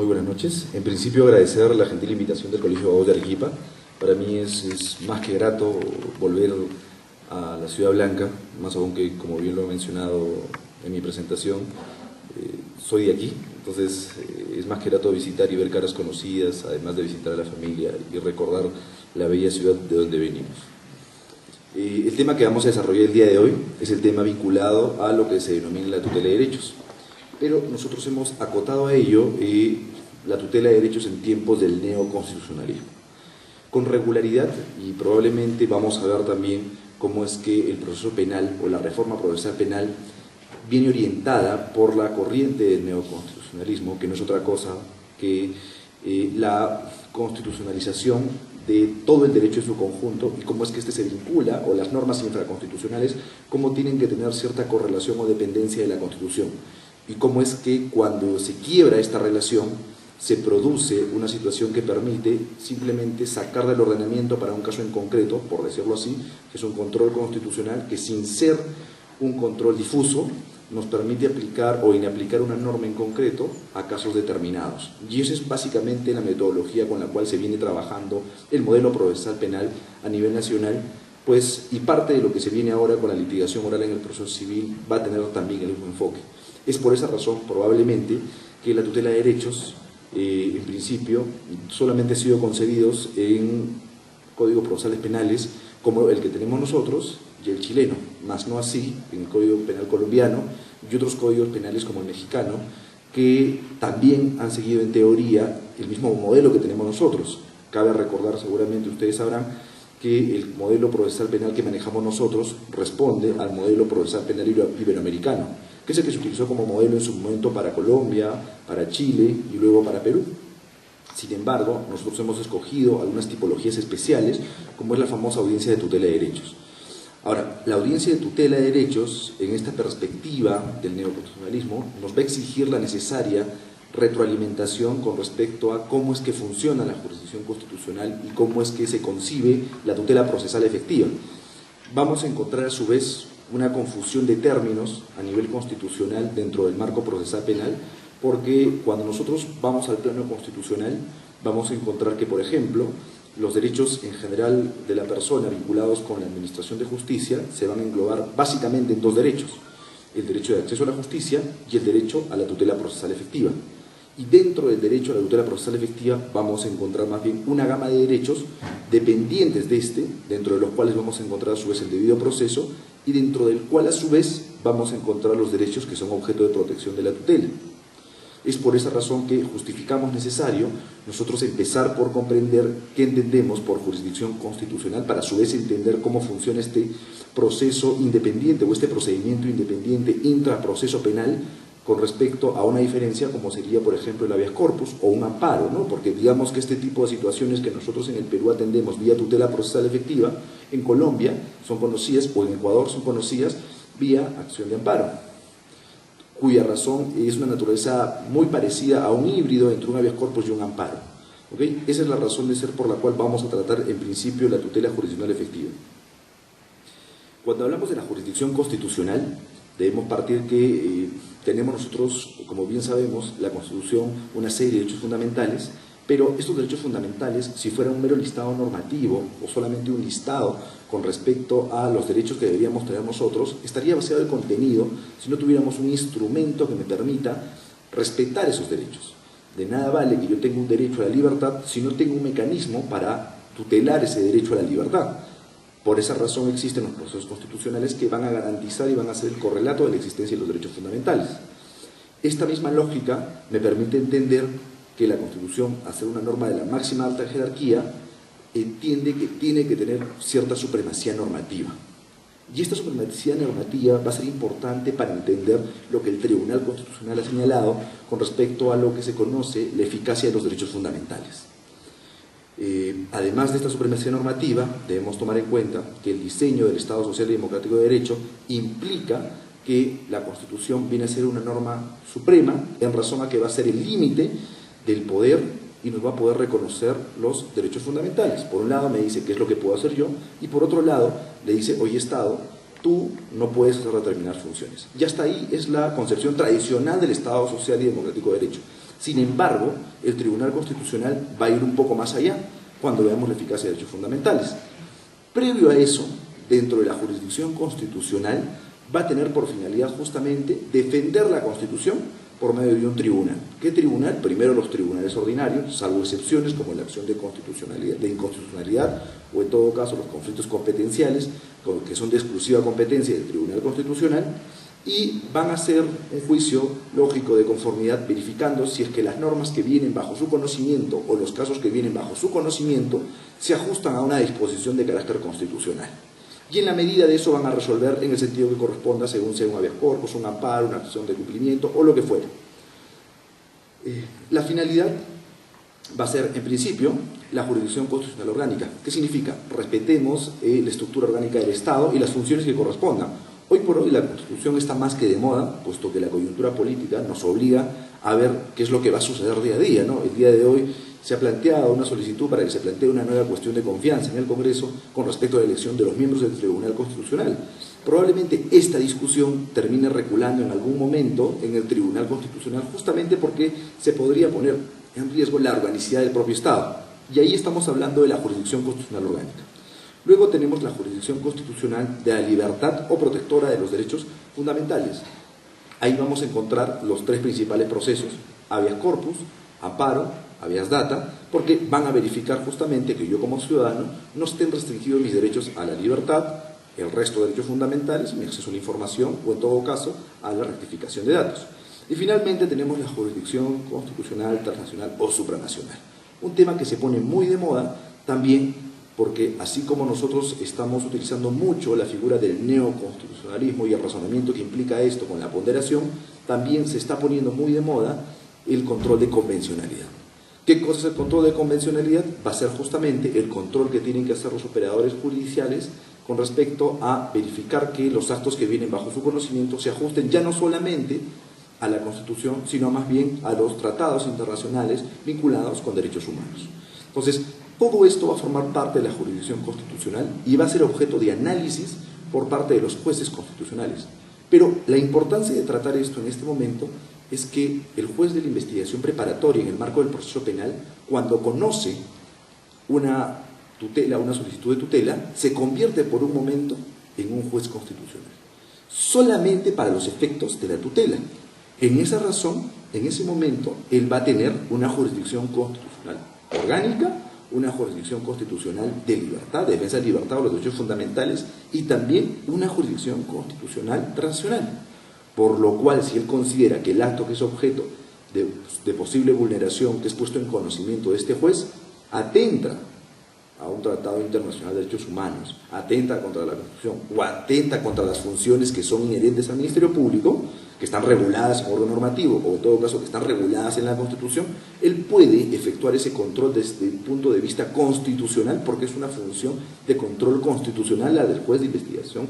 Muy buenas noches. En principio agradecer la gentil invitación del Colegio de Abogados de Arequipa. Para mí es más que grato volver a la Ciudad Blanca, más aún que, como bien lo he mencionado en mi presentación, soy de aquí, entonces es más que grato visitar y ver caras conocidas, además de visitar a la familia y recordar la bella ciudad de donde venimos. El tema que vamos a desarrollar el día de hoy es el tema vinculado a lo que se denomina la tutela de derechos. Pero nosotros hemos acotado a ello la tutela de derechos en tiempos del neoconstitucionalismo. Con regularidad, y probablemente vamos a ver también cómo es que el proceso penal o la reforma procesal penal viene orientada por la corriente del neoconstitucionalismo, que no es otra cosa que la constitucionalización de todo el derecho en su conjunto y cómo es que este se vincula, o las normas infraconstitucionales, cómo tienen que tener cierta correlación o dependencia de la Constitución. Y cómo es que cuando se quiebra esta relación se produce una situación que permite simplemente sacar del ordenamiento para un caso en concreto, por decirlo así, que es un control constitucional que, sin ser un control difuso, nos permite aplicar o inaplicar una norma en concreto a casos determinados. Y esa es básicamente la metodología con la cual se viene trabajando el modelo procesal penal a nivel nacional, pues, y parte de lo que se viene ahora con la litigación oral en el proceso civil va a tener también el mismo enfoque. Es por esa razón, probablemente, que la tutela de derechos, en principio, solamente ha sido concebidos en códigos procesales penales como el que tenemos nosotros y el chileno, más no así en el Código Penal colombiano y otros códigos penales como el mexicano, que también han seguido en teoría el mismo modelo que tenemos nosotros. Cabe recordar, seguramente ustedes sabrán, que el modelo procesal penal que manejamos nosotros responde al modelo procesal penal iberoamericano, que es el que se utilizó como modelo en su momento para Colombia, para Chile y luego para Perú. Sin embargo, nosotros hemos escogido algunas tipologías especiales, como es la famosa audiencia de tutela de derechos. Ahora, la audiencia de tutela de derechos, en esta perspectiva del neoconstitucionalismo, nos va a exigir la necesaria retroalimentación con respecto a cómo es que funciona la jurisdicción constitucional y cómo es que se concibe la tutela procesal efectiva. Vamos a encontrar a su vez una confusión de términos a nivel constitucional dentro del marco procesal penal, porque cuando nosotros vamos al plano constitucional vamos a encontrar que, por ejemplo, los derechos en general de la persona vinculados con la administración de justicia se van a englobar básicamente en dos derechos: el derecho de acceso a la justicia y el derecho a la tutela procesal efectiva. Y dentro del derecho a la tutela procesal efectiva vamos a encontrar más bien una gama de derechos dependientes de este, dentro de los cuales vamos a encontrar a su vez el debido proceso y dentro del cual a su vez vamos a encontrar los derechos que son objeto de protección de la tutela. Es por esa razón que justificamos necesario nosotros empezar por comprender qué entendemos por jurisdicción constitucional, para a su vez entender cómo funciona este proceso independiente o este procedimiento independiente intraproceso penal con respecto a una diferencia como sería, por ejemplo, el habeas corpus o un amparo, ¿no? Porque digamos que este tipo de situaciones que nosotros en el Perú atendemos vía tutela procesal efectiva, en Colombia son conocidas, o en Ecuador son conocidas vía acción de amparo, cuya razón es una naturaleza muy parecida a un híbrido entre un habeas corpus y un amparo. ¿Okay? Esa es la razón de ser por la cual vamos a tratar en principio la tutela jurisdiccional efectiva. Cuando hablamos de la jurisdicción constitucional, debemos partir que tenemos nosotros, como bien sabemos, la Constitución, una serie de derechos fundamentales, pero estos derechos fundamentales, si fuera un mero listado normativo o solamente un listado con respecto a los derechos que deberíamos tener nosotros, estaría vaciado de contenido si no tuviéramos un instrumento que me permita respetar esos derechos. De nada vale que yo tenga un derecho a la libertad si no tengo un mecanismo para tutelar ese derecho a la libertad. Por esa razón existen los procesos constitucionales que van a garantizar y van a ser el correlato de la existencia de los derechos fundamentales. Esta misma lógica me permite entender que la Constitución, al ser una norma de la máxima alta jerarquía, entiende que tiene que tener cierta supremacía normativa. Y esta supremacía normativa va a ser importante para entender lo que el Tribunal Constitucional ha señalado con respecto a lo que se conoce la eficacia de los derechos fundamentales. Además de esta supremacía normativa, debemos tomar en cuenta que el diseño del Estado Social y Democrático de Derecho implica que la Constitución viene a ser una norma suprema en razón a que va a ser el límite del poder y nos va a poder reconocer los derechos fundamentales. Por un lado me dice qué es lo que puedo hacer yo y por otro lado le dice: oye Estado, tú no puedes hacer determinadas funciones. Y hasta ahí es la concepción tradicional del Estado Social y Democrático de Derecho. Sin embargo, el Tribunal Constitucional va a ir un poco más allá cuando veamos la eficacia de derechos fundamentales. Previo a eso, dentro de la jurisdicción constitucional, va a tener por finalidad justamente defender la Constitución por medio de un tribunal. ¿Qué tribunal? Primero los tribunales ordinarios, salvo excepciones como la acción de inconstitucionalidad o en todo caso los conflictos competenciales que son de exclusiva competencia del Tribunal Constitucional, y van a hacer un juicio lógico de conformidad verificando si es que las normas que vienen bajo su conocimiento o los casos que vienen bajo su conocimiento se ajustan a una disposición de carácter constitucional. Y en la medida de eso van a resolver en el sentido que corresponda, según sea un habeas corpus, un amparo, una acción de cumplimiento o lo que fuera. La finalidad va a ser, en principio, la jurisdicción constitucional orgánica. ¿Qué significa? Respetemos la estructura orgánica del Estado y las funciones que correspondan. Hoy por hoy la Constitución está más que de moda, puesto que la coyuntura política nos obliga a ver qué es lo que va a suceder día a día, ¿no? El día de hoy se ha planteado una solicitud para que se plantee una nueva cuestión de confianza en el Congreso con respecto a la elección de los miembros del Tribunal Constitucional. Probablemente esta discusión termine reculando en algún momento en el Tribunal Constitucional, justamente porque se podría poner en riesgo la organicidad del propio Estado. Y ahí estamos hablando de la jurisdicción constitucional orgánica. Luego tenemos la jurisdicción constitucional de la libertad o protectora de los derechos fundamentales. Ahí vamos a encontrar los tres principales procesos: habeas corpus, amparo, habeas data, porque van a verificar justamente que yo como ciudadano no estén restringidos mis derechos a la libertad, el resto de derechos fundamentales, mi acceso a la información o en todo caso a la rectificación de datos. Y finalmente tenemos la jurisdicción constitucional, transnacional o supranacional. Un tema que se pone muy de moda también porque así como nosotros estamos utilizando mucho la figura del neoconstitucionalismo y el razonamiento que implica esto con la ponderación, también se está poniendo muy de moda el control de convencionalidad. ¿Qué cosa es el control de convencionalidad? Va a ser justamente el control que tienen que hacer los operadores judiciales con respecto a verificar que los actos que vienen bajo su conocimiento se ajusten ya no solamente a la Constitución, sino más bien a los tratados internacionales vinculados con derechos humanos. Entonces, todo esto va a formar parte de la jurisdicción constitucional y va a ser objeto de análisis por parte de los jueces constitucionales. Pero la importancia de tratar esto en este momento es que el juez de la investigación preparatoria en el marco del proceso penal, cuando conoce una tutela, una solicitud de tutela, se convierte por un momento en un juez constitucional, solamente para los efectos de la tutela. En esa razón, en ese momento, él va a tener una jurisdicción constitucional orgánica, una jurisdicción constitucional de libertad, de defensa de libertad o los derechos fundamentales, y también una jurisdicción constitucional transnacional. Por lo cual, si él considera que el acto que es objeto de posible vulneración que es puesto en conocimiento de este juez, atenta a un tratado internacional de derechos humanos, atenta contra la Constitución o atenta contra las funciones que son inherentes al Ministerio Público, que están reguladas en orden normativo o en todo caso que están reguladas en la Constitución, él puede efectuar ese control desde el punto de vista constitucional, porque es una función de control constitucional la del juez de investigación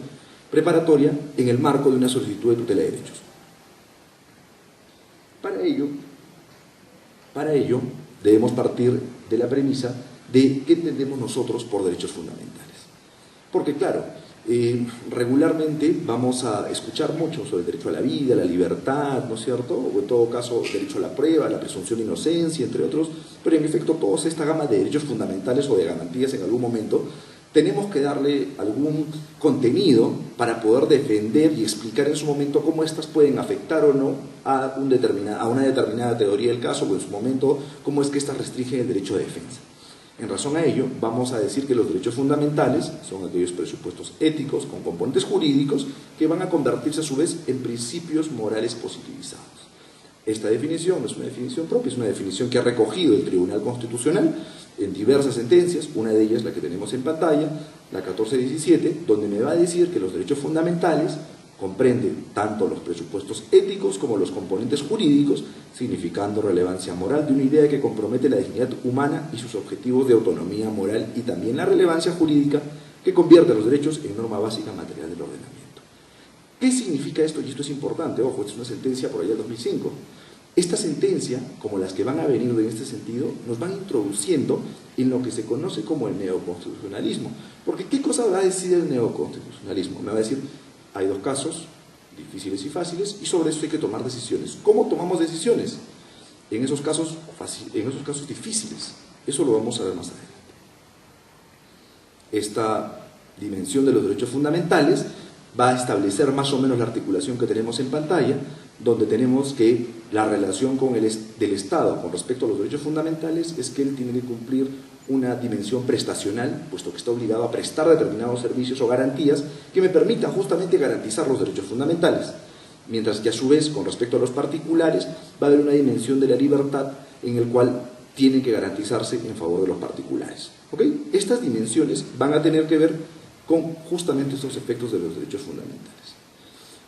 preparatoria en el marco de una solicitud de tutela de derechos. Para ello debemos partir de la premisa de qué entendemos nosotros por derechos fundamentales. Porque claro, regularmente vamos a escuchar mucho sobre el derecho a la vida, la libertad, ¿no es cierto? O en todo caso, derecho a la prueba, la presunción de inocencia, entre otros, pero en efecto toda esta gama de derechos fundamentales o de garantías en algún momento tenemos que darle algún contenido para poder defender y explicar en su momento cómo éstas pueden afectar o no a una determinada teoría del caso, o en su momento cómo es que éstas restringen el derecho de defensa. En razón a ello, vamos a decir que los derechos fundamentales son aquellos presupuestos éticos con componentes jurídicos que van a convertirse a su vez en principios morales positivizados. Esta definición no es una definición propia, es una definición que ha recogido el Tribunal Constitucional en diversas sentencias, una de ellas la que tenemos en pantalla, la 1417, donde me va a decir que los derechos fundamentales comprenden tanto los presupuestos éticos como los componentes jurídicos, significando relevancia moral de una idea que compromete la dignidad humana y sus objetivos de autonomía moral, y también la relevancia jurídica que convierte los derechos en norma básica material del ordenamiento. ¿Qué significa esto? Y esto es importante, ojo, esta es una sentencia por allá del 2005. Esta sentencia, como las que van a venir en este sentido, nos van introduciendo en lo que se conoce como el neoconstitucionalismo. Porque ¿qué cosa va a decir el neoconstitucionalismo? Me va a decir, hay dos casos, difíciles y fáciles, y sobre eso hay que tomar decisiones. ¿Cómo tomamos decisiones? en esos casos difíciles. Eso lo vamos a ver más adelante. Esta dimensión de los derechos fundamentales va a establecer más o menos la articulación que tenemos en pantalla, donde tenemos que la relación del Estado con respecto a los derechos fundamentales es que él tiene que cumplir una dimensión prestacional, puesto que está obligado a prestar determinados servicios o garantías que me permitan justamente garantizar los derechos fundamentales. Mientras que a su vez, con respecto a los particulares, va a haber una dimensión de la libertad en el cual tiene que garantizarse en favor de los particulares. ¿Ok? Estas dimensiones van a tener que ver con justamente estos efectos de los derechos fundamentales.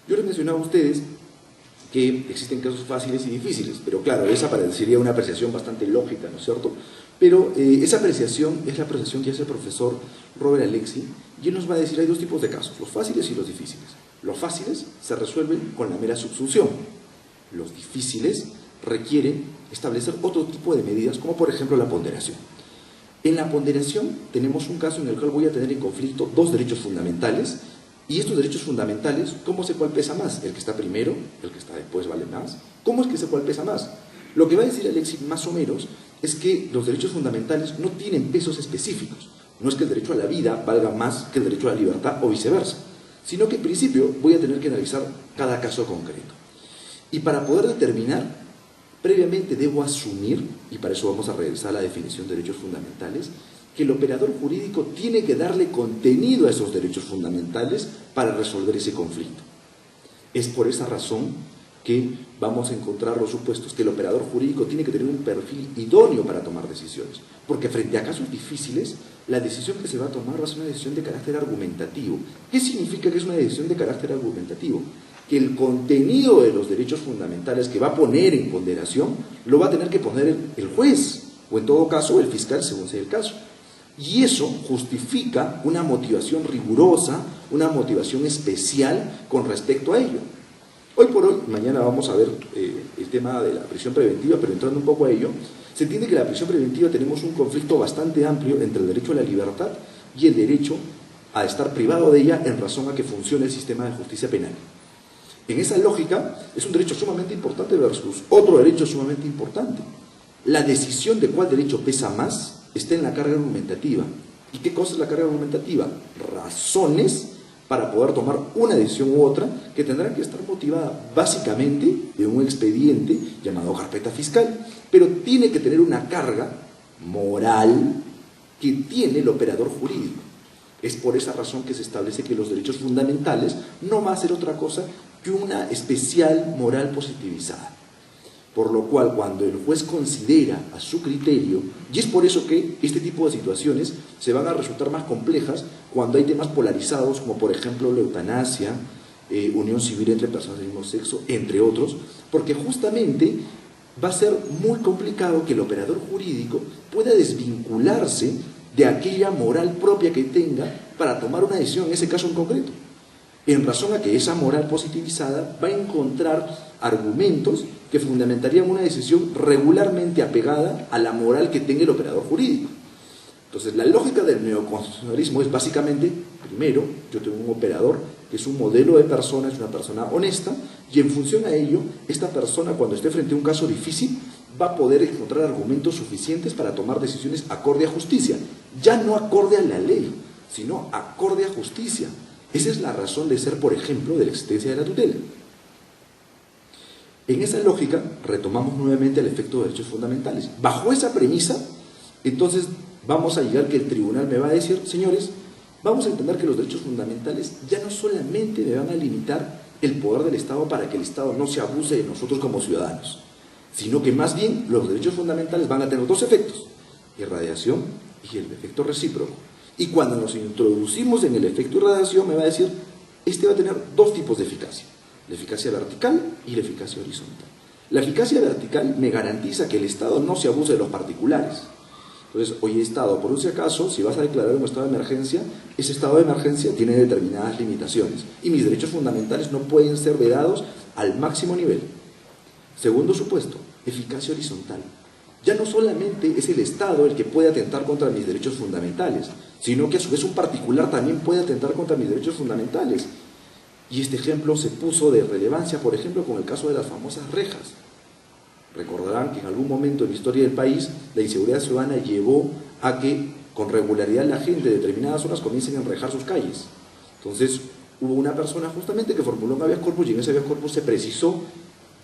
Yo les mencionaba a ustedes que existen casos fáciles y difíciles, pero claro, esa parecería una apreciación bastante lógica, ¿no es cierto? Pero esa apreciación es la apreciación que hace el profesor Robert Alexy, y él nos va a decir hay dos tipos de casos, los fáciles y los difíciles. Los fáciles se resuelven con la mera subsunción. Los difíciles requieren establecer otro tipo de medidas, como por ejemplo la ponderación. En la ponderación tenemos un caso en el cual voy a tener en conflicto dos derechos fundamentales, y estos derechos fundamentales, ¿cómo sé cuál pesa más? ¿El que está primero? ¿El que está después vale más? ¿Cómo es que sé cuál pesa más? Lo que va a decir Alexy más o menos es que los derechos fundamentales no tienen pesos específicos. No es que el derecho a la vida valga más que el derecho a la libertad o viceversa, sino que en principio voy a tener que analizar cada caso concreto. Y para poder determinar, previamente debo asumir, y para eso vamos a regresar a la definición de derechos fundamentales, que el operador jurídico tiene que darle contenido a esos derechos fundamentales para resolver ese conflicto. Es por esa razón que vamos a encontrar los supuestos que el operador jurídico tiene que tener un perfil idóneo para tomar decisiones, porque frente a casos difíciles, la decisión que se va a tomar va a ser una decisión de carácter argumentativo. ¿Qué significa que es una decisión de carácter argumentativo? Que el contenido de los derechos fundamentales que va a poner en ponderación lo va a tener que poner el juez, o en todo caso el fiscal según sea el caso. Y eso justifica una motivación rigurosa, una motivación especial con respecto a ello. Hoy por hoy, mañana vamos a ver el tema de la prisión preventiva, pero entrando un poco a ello, se entiende que la prisión preventiva tenemos un conflicto bastante amplio entre el derecho a la libertad y el derecho a estar privado de ella en razón a que funcione el sistema de justicia penal. En esa lógica, es un derecho sumamente importante versus otro derecho sumamente importante. La decisión de cuál derecho pesa más está en la carga argumentativa. ¿Y qué cosa es la carga argumentativa? Razones para poder tomar una decisión u otra que tendrán que estar motivadas básicamente en un expediente llamado carpeta fiscal, pero tiene que tener una carga moral que tiene el operador jurídico. Es por esa razón que se establece que los derechos fundamentales no va a ser otra cosa que una especial moral positivizada. Por lo cual, cuando el juez considera a su criterio, y es por eso que este tipo de situaciones se van a resultar más complejas cuando hay temas polarizados, como por ejemplo la eutanasia, unión civil entre personas del mismo sexo, entre otros, porque justamente va a ser muy complicado que el operador jurídico pueda desvincularse de aquella moral propia que tenga para tomar una decisión en ese caso en concreto, en razón a que esa moral positivizada va a encontrar argumentos que fundamentarían una decisión regularmente apegada a la moral que tenga el operador jurídico. Entonces, la lógica del neoconstitucionalismo es básicamente, primero, yo tengo un operador que es un modelo de persona, es una persona honesta, y en función a ello, esta persona cuando esté frente a un caso difícil, va a poder encontrar argumentos suficientes para tomar decisiones acorde a justicia, ya no acorde a la ley, sino acorde a justicia. Esa es la razón de ser, por ejemplo, de la existencia de la tutela. En esa lógica, retomamos nuevamente el efecto de derechos fundamentales. Bajo esa premisa, entonces vamos a llegar que el tribunal me va a decir, señores, vamos a entender que los derechos fundamentales ya no solamente me van a limitar el poder del Estado para que el Estado no se abuse de nosotros como ciudadanos, sino que más bien los derechos fundamentales van a tener dos efectos, irradiación y el efecto recíproco. Y cuando nos introducimos en el efecto irradiación, me va a decir, este va a tener dos tipos de eficacia. La eficacia vertical y la eficacia horizontal. La eficacia vertical me garantiza que el Estado no se abuse de los particulares. Entonces, oye, Estado, por un si acaso, si vas a declarar un estado de emergencia, ese estado de emergencia tiene determinadas limitaciones y mis derechos fundamentales no pueden ser vedados al máximo nivel. Segundo supuesto, eficacia horizontal. Ya no solamente es el Estado el que puede atentar contra mis derechos fundamentales, sino que a su vez un particular también puede atentar contra mis derechos fundamentales. Y este ejemplo se puso de relevancia, por ejemplo, con el caso de las famosas rejas. Recordarán que en algún momento en la historia del país la inseguridad ciudadana llevó a que con regularidad la gente de determinadas zonas comiencen a enrejar sus calles. Entonces hubo una persona justamente que formuló un habeas corpus y en ese habeas corpus se precisó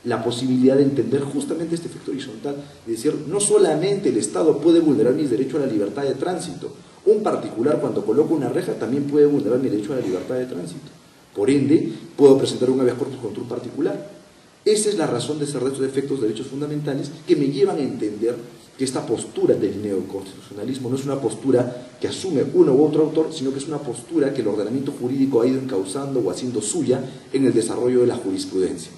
la posibilidad de entender justamente este efecto horizontal y decir, no solamente el Estado puede vulnerar mis derechos a la libertad de tránsito, un particular cuando coloca una reja también puede vulnerar mi derecho a la libertad de tránsito. Por ende, puedo presentar un habeas corpus contra un particular. Esa es la razón de ser de estos efectos de derechos fundamentales que me llevan a entender que esta postura del neoconstitucionalismo no es una postura que asume uno u otro autor, sino que es una postura que el ordenamiento jurídico ha ido encauzando o haciendo suya en el desarrollo de la jurisprudencia.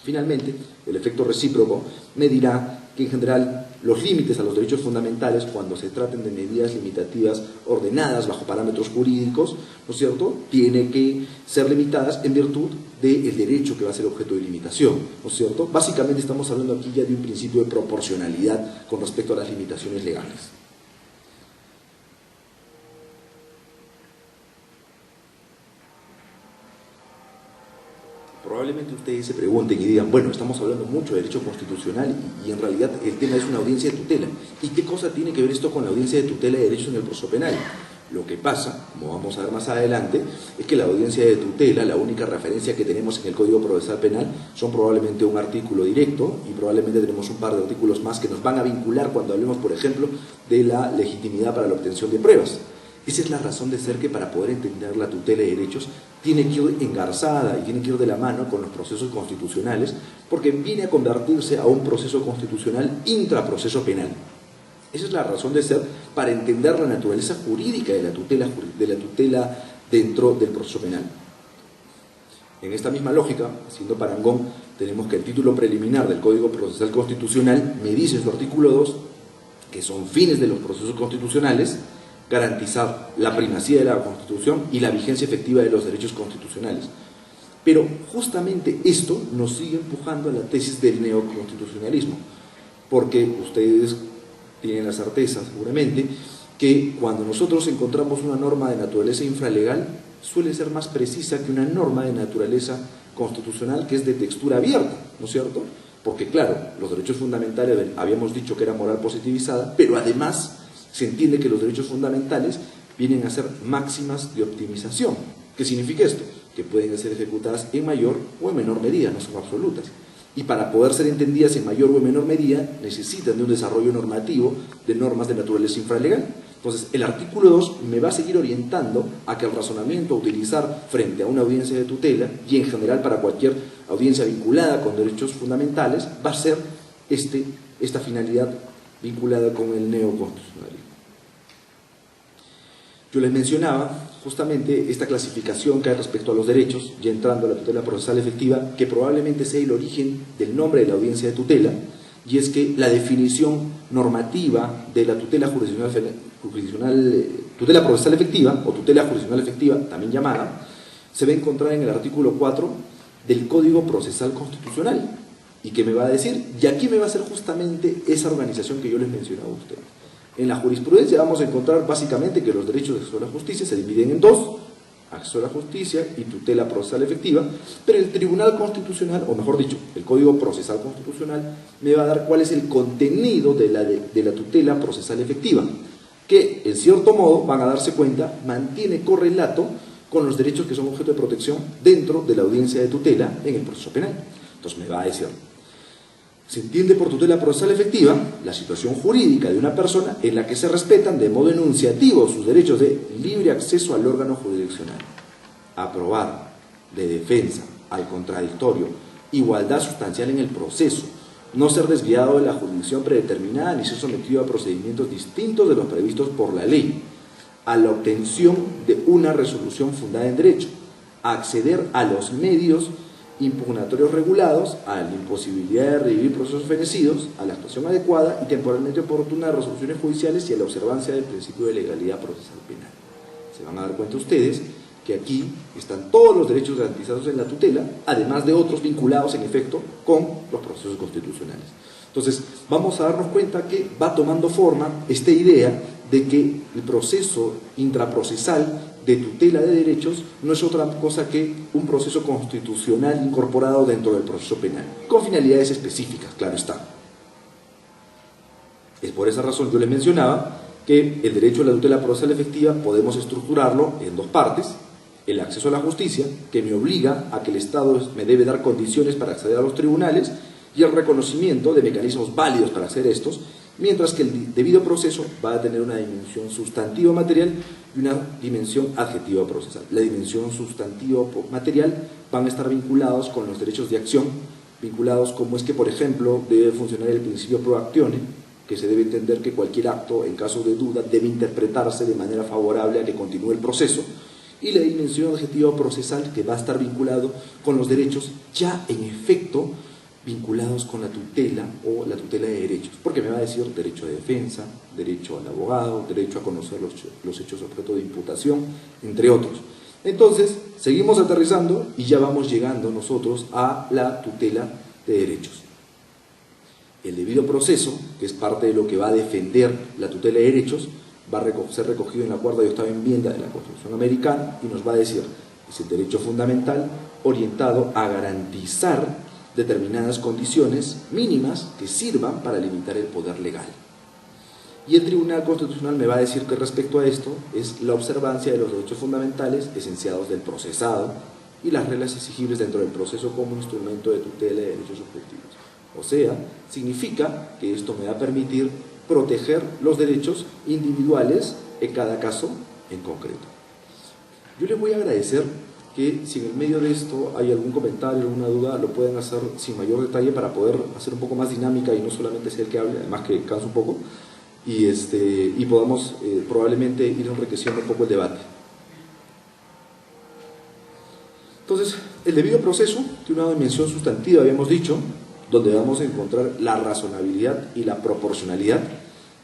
Finalmente, el efecto recíproco me dirá que en general los límites a los derechos fundamentales, cuando se traten de medidas limitativas ordenadas bajo parámetros jurídicos, ¿no es cierto?, tienen que ser limitadas en virtud del derecho que va a ser objeto de limitación, ¿no es cierto? Básicamente estamos hablando aquí ya de un principio de proporcionalidad con respecto a las limitaciones legales. Probablemente ustedes se pregunten y digan, bueno, estamos hablando mucho de derecho constitucional y en realidad el tema es una audiencia de tutela. ¿Y qué cosa tiene que ver esto con la audiencia de tutela de derechos en el proceso penal? Lo que pasa, como vamos a ver más adelante, es que la audiencia de tutela, la única referencia que tenemos en el Código Procesal Penal, son probablemente un artículo directo y probablemente tenemos un par de artículos más que nos van a vincular cuando hablemos, por ejemplo, de la legitimidad para la obtención de pruebas. Esa es la razón de ser que para poder entender la tutela de derechos tiene que ir engarzada y tiene que ir de la mano con los procesos constitucionales, porque viene a convertirse a un proceso constitucional intraproceso penal. Esa es la razón de ser para entender la naturaleza jurídica de la tutela dentro del proceso penal. En esta misma lógica, haciendo parangón, tenemos que el título preliminar del Código Procesal Constitucional me dice en su artículo 2 que son fines de los procesos constitucionales garantizar la primacía de la Constitución y la vigencia efectiva de los derechos constitucionales. Pero justamente esto nos sigue empujando a la tesis del neoconstitucionalismo, porque ustedes tienen la certeza seguramente que cuando nosotros encontramos una norma de naturaleza infralegal suele ser más precisa que una norma de naturaleza constitucional que es de textura abierta, ¿no es cierto? Porque claro, los derechos fundamentales habíamos dicho que era moral positivizada, pero además se entiende que los derechos fundamentales vienen a ser máximas de optimización. ¿Qué significa esto? Que pueden ser ejecutadas en mayor o en menor medida, no son absolutas. Y para poder ser entendidas en mayor o en menor medida, necesitan de un desarrollo normativo de normas de naturaleza infralegal. Entonces, el artículo 2 me va a seguir orientando a que el razonamiento a utilizar frente a una audiencia de tutela, y en general para cualquier audiencia vinculada con derechos fundamentales, va a ser esta finalidad vinculada con el neoconstitucionalismo. Yo les mencionaba justamente esta clasificación que hay respecto a los derechos, ya entrando a la tutela procesal efectiva, que probablemente sea el origen del nombre de la audiencia de tutela, y es que la definición normativa de la tutela tutela procesal efectiva, o tutela jurisdiccional efectiva, también llamada, se va a encontrar en el artículo 4 del Código Procesal Constitucional. ¿Y qué me va a decir? Y aquí me va a hacer justamente esa organización que yo les mencionaba a ustedes. En la jurisprudencia vamos a encontrar básicamente que los derechos de acceso a la justicia se dividen en dos: acceso a la justicia y tutela procesal efectiva, pero el Tribunal Constitucional, o mejor dicho, el Código Procesal Constitucional, me va a dar cuál es el contenido de la tutela procesal efectiva, que en cierto modo, van a darse cuenta, mantiene correlato con los derechos que son objeto de protección dentro de la audiencia de tutela en el proceso penal. Entonces me va a decir: se entiende por tutela procesal efectiva la situación jurídica de una persona en la que se respetan de modo enunciativo sus derechos de libre acceso al órgano jurisdiccional, aprobar, de defensa, al contradictorio, igualdad sustancial en el proceso, no ser desviado de la jurisdicción predeterminada ni ser sometido a procedimientos distintos de los previstos por la ley, a la obtención de una resolución fundada en derecho, a acceder a los medios impugnatorios regulados, a la imposibilidad de revivir procesos fenecidos, a la actuación adecuada y temporalmente oportuna de resoluciones judiciales y a la observancia del principio de legalidad procesal penal. Se van a dar cuenta ustedes que aquí están todos los derechos garantizados en la tutela, además de otros vinculados en efecto con los procesos constitucionales. Entonces, vamos a darnos cuenta que va tomando forma esta idea de que el proceso intraprocesal de tutela de derechos no es otra cosa que un proceso constitucional incorporado dentro del proceso penal, con finalidades específicas, claro está. Es por esa razón yo les mencionaba que el derecho a la tutela procesal efectiva podemos estructurarlo en dos partes: el acceso a la justicia, que me obliga a que el Estado me debe dar condiciones para acceder a los tribunales, y el reconocimiento de mecanismos válidos para hacer estos, mientras que el debido proceso va a tener una dimensión sustantiva material y una dimensión adjetiva procesal. La dimensión sustantiva material van a estar vinculados con los derechos de acción, vinculados como es que, por ejemplo, debe funcionar el principio pro actione, que se debe entender que cualquier acto, en caso de duda, debe interpretarse de manera favorable a que continúe el proceso, y la dimensión adjetiva procesal, que va a estar vinculado con los derechos ya en efecto vinculados con la tutela o la tutela de derechos, porque me va a decir derecho de defensa, derecho al abogado, derecho a conocer los hechos objeto de imputación, entre otros. Entonces, seguimos aterrizando y ya vamos llegando nosotros a la tutela de derechos. El debido proceso, que es parte de lo que va a defender la tutela de derechos, va a ser recogido en la cuarta y octava enmienda de la Constitución Americana y nos va a decir: es el derecho fundamental orientado a garantizar determinadas condiciones mínimas que sirvan para limitar el poder legal. Y el Tribunal Constitucional me va a decir que respecto a esto es la observancia de los derechos fundamentales esenciados del procesado y las reglas exigibles dentro del proceso como instrumento de tutela de derechos subjetivos. O sea, significa que esto me va a permitir proteger los derechos individuales en cada caso en concreto. Yo les voy a agradecer que si en el medio de esto hay algún comentario, alguna duda, lo pueden hacer sin mayor detalle para poder hacer un poco más dinámica y no solamente ser el que hable, además que cansa un poco, y podamos probablemente ir enriqueciendo un poco el debate. Entonces, el debido proceso tiene una dimensión sustantiva, habíamos dicho, donde vamos a encontrar la razonabilidad y la proporcionalidad,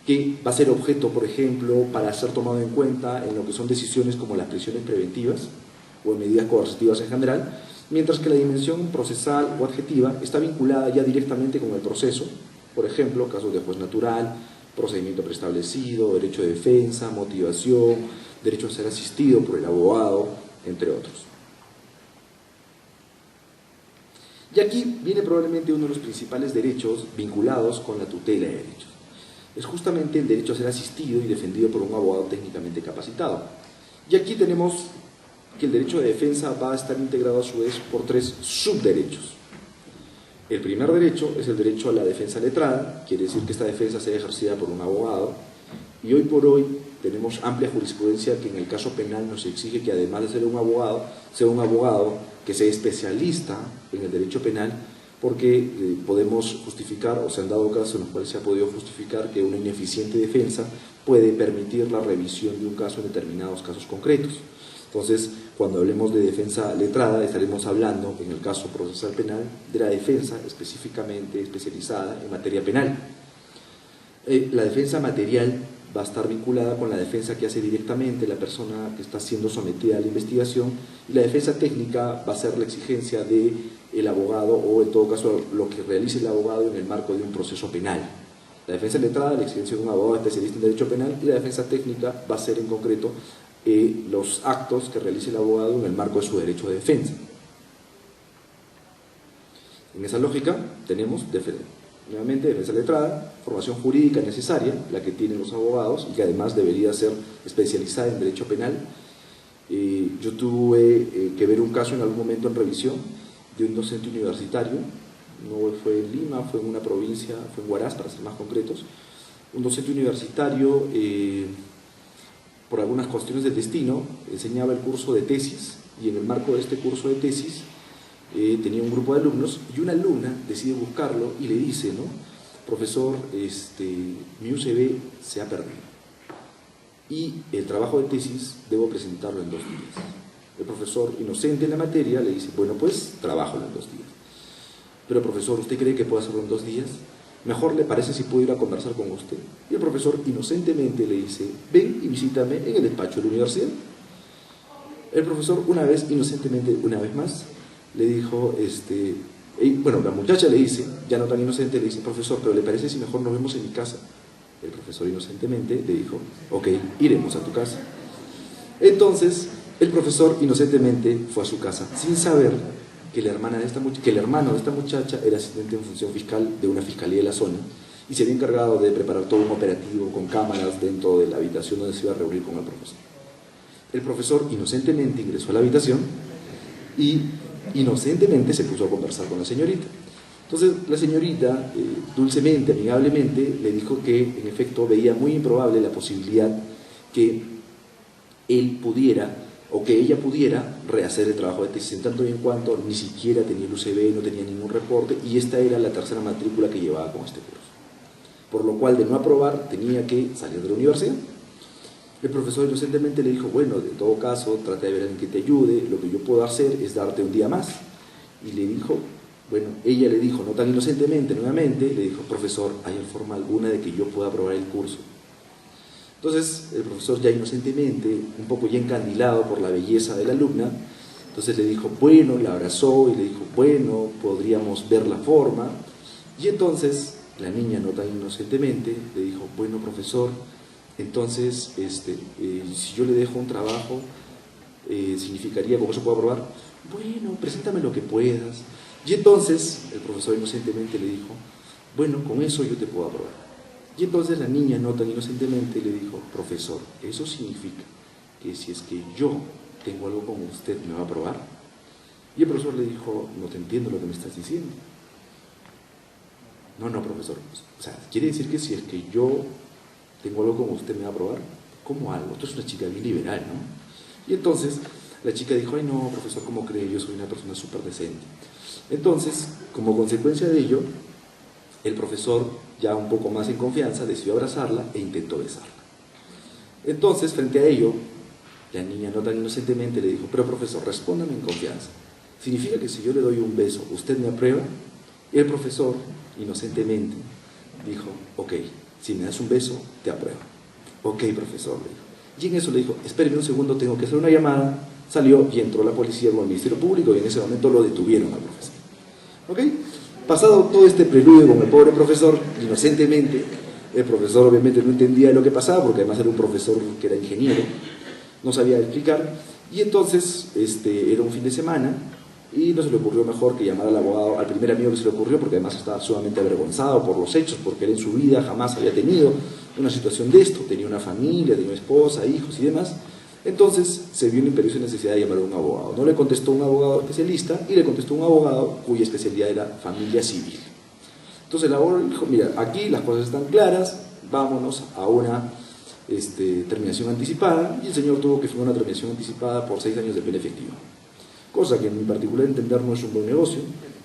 que va a ser objeto, por ejemplo, para ser tomado en cuenta en lo que son decisiones como las prisiones preventivas o en medidas coercitivas en general, mientras que la dimensión procesal o adjetiva está vinculada ya directamente con el proceso, por ejemplo, casos de juez natural, procedimiento preestablecido, derecho de defensa, motivación, derecho a ser asistido por el abogado, entre otros. Y aquí viene probablemente uno de los principales derechos vinculados con la tutela de derechos. Es justamente el derecho a ser asistido y defendido por un abogado técnicamente capacitado. Y aquí tenemos que el derecho de defensa va a estar integrado a su vez por tres subderechos. El primer derecho es el derecho a la defensa letrada, quiere decir que esta defensa sea ejercida por un abogado, y hoy por hoy tenemos amplia jurisprudencia que en el caso penal nos exige que además de ser un abogado, sea un abogado que sea especialista en el derecho penal, porque podemos justificar, o se han dado casos en los cuales se ha podido justificar que una ineficiente defensa puede permitir la revisión de un caso en determinados casos concretos. Entonces, cuando hablemos de defensa letrada, estaremos hablando, en el caso procesal penal, de la defensa específicamente especializada en materia penal. La defensa material va a estar vinculada con la defensa que hace directamente la persona que está siendo sometida a la investigación, y la defensa técnica va a ser la exigencia del abogado, o en todo caso lo que realice el abogado en el marco de un proceso penal. La defensa letrada, la exigencia de un abogado especialista en derecho penal, y la defensa técnica va a ser en concreto los actos que realice el abogado en el marco de su derecho de defensa. En esa lógica tenemos nuevamente defensa letrada, formación jurídica necesaria, la que tienen los abogados y que además debería ser especializada en derecho penal. Yo tuve que ver un caso en algún momento en revisión de un docente universitario, no fue en Lima, fue en una provincia, fue en Huaraz para ser más concretos, un docente universitario por algunas cuestiones del destino enseñaba el curso de tesis, y en el marco de este curso de tesis tenía un grupo de alumnos, y una alumna decide buscarlo y le dice, ¿no? Profesor, mi UCB se ha perdido y el trabajo de tesis debo presentarlo en 2 días. El profesor, inocente en la materia, le dice, bueno, pues trabájalo en 2 días. Pero profesor, ¿usted cree que puede hacerlo en 2 días? Mejor le parece si puedo ir a conversar con usted. Y el profesor inocentemente le dice, ven y visítame en el despacho de la universidad. El profesor una vez, inocentemente, una vez más, le dijo, bueno, la muchacha le dice, ya no tan inocente, le dice, profesor, pero ¿le parece si mejor nos vemos en mi casa? El profesor inocentemente le dijo, ok, iremos a tu casa. Entonces, el profesor inocentemente fue a su casa, sin saber que el hermano de esta muchacha era asistente en función fiscal de una fiscalía de la zona y se había encargado de preparar todo un operativo con cámaras dentro de la habitación donde se iba a reunir con el profesor. El profesor inocentemente ingresó a la habitación y inocentemente se puso a conversar con la señorita. Entonces la señorita, dulcemente, amigablemente, le dijo que en efecto veía muy improbable la posibilidad que él pudiera o que ella pudiera rehacer el trabajo de tesis, en tanto y en cuanto ni siquiera tenía el UCB, no tenía ningún reporte, y esta era la tercera matrícula que llevaba con este curso. Por lo cual, de no aprobar, tenía que salir de la universidad. El profesor inocentemente le dijo, bueno, de todo caso, trata de ver a alguien que te ayude, lo que yo puedo hacer es darte un día más. Y le dijo, bueno, ella le dijo, no tan inocentemente, nuevamente, le dijo, profesor, ¿hay forma alguna de que yo pueda aprobar el curso? Entonces, el profesor ya inocentemente, un poco ya encandilado por la belleza de la alumna, entonces le dijo, bueno, la abrazó y le dijo, bueno, podríamos ver la forma. Y entonces, la niña, no tan inocentemente, le dijo, bueno, profesor, entonces, si yo le dejo un trabajo, ¿significaría con eso puedo aprobar? Bueno, preséntame lo que puedas. Y entonces, el profesor inocentemente le dijo, bueno, con eso yo te puedo aprobar. Y entonces la niña, no tan inocentemente, le dijo, profesor, ¿eso significa que si es que yo tengo algo con usted, me va a aprobar? Y el profesor le dijo, no te entiendo lo que me estás diciendo. No, profesor, o sea, quiere decir que si es que yo tengo algo con usted, ¿me va a aprobar? ¿Cómo algo? Tú eres una chica bien liberal, ¿no? Y entonces la chica dijo, ay no, profesor, ¿cómo cree? Yo soy una persona súper decente. Entonces, como consecuencia de ello, el profesor, ya un poco más en confianza, decidió abrazarla e intentó besarla. Entonces, frente a ello, la niña, no tan inocentemente, le dijo, pero profesor, respóndame en confianza. ¿Significa que si yo le doy un beso, usted me aprueba? Y el profesor, inocentemente, dijo, ok, si me das un beso, te apruebo. Ok, profesor, le dijo. Y en eso le dijo, espéreme un segundo, tengo que hacer una llamada. Salió y entró la policía con el Ministerio Público y en ese momento lo detuvieron al profesor. ¿Ok? Pasado todo este preludio con el pobre profesor, inocentemente, el profesor obviamente no entendía lo que pasaba, porque además era un profesor que era ingeniero, no sabía explicar, y entonces era un fin de semana, y no se le ocurrió mejor que llamar al abogado, al primer amigo que se le ocurrió, porque además estaba sumamente avergonzado por los hechos, porque él en su vida jamás había tenido una situación de esto, tenía una familia, tenía una esposa, hijos y demás. Entonces se vio en la imperiosa necesidad de llamar a un abogado. No le contestó un abogado especialista y le contestó un abogado cuya especialidad era familia civil. Entonces el abogado dijo, mira, aquí las cosas están claras, vámonos a una terminación anticipada, y el señor tuvo que firmar una terminación anticipada por 6 años de pena efectiva. Cosa que en mi particular entender no es un buen negocio,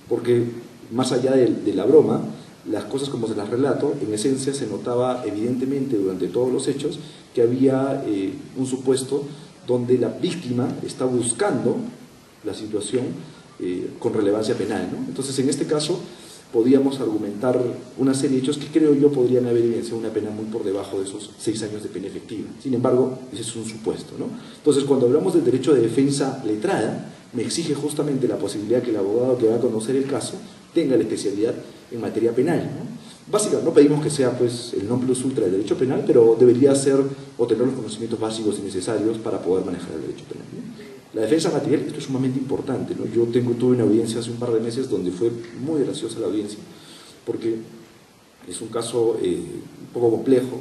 porque más allá de la broma, las cosas como se las relato, en esencia se notaba evidentemente durante todos los hechos que había un supuesto donde la víctima está buscando la situación con relevancia penal, ¿no? Entonces, en este caso, podíamos argumentar una serie de hechos que creo yo podrían haber evidenciado una pena muy por debajo de esos 6 años de pena efectiva. Sin embargo, ese es un supuesto, ¿no? Entonces, cuando hablamos del derecho de defensa letrada, me exige justamente la posibilidad que el abogado que va a conocer el caso tenga la especialidad en materia penal, ¿no? Básicamente, no pedimos que sea pues el non plus ultra del derecho penal, pero debería ser o tener los conocimientos básicos y necesarios para poder manejar el derecho penal, ¿no? La defensa material, esto es sumamente importante, ¿no? Yo tuve una audiencia hace un par de meses donde fue muy graciosa la audiencia, porque es un caso un poco complejo.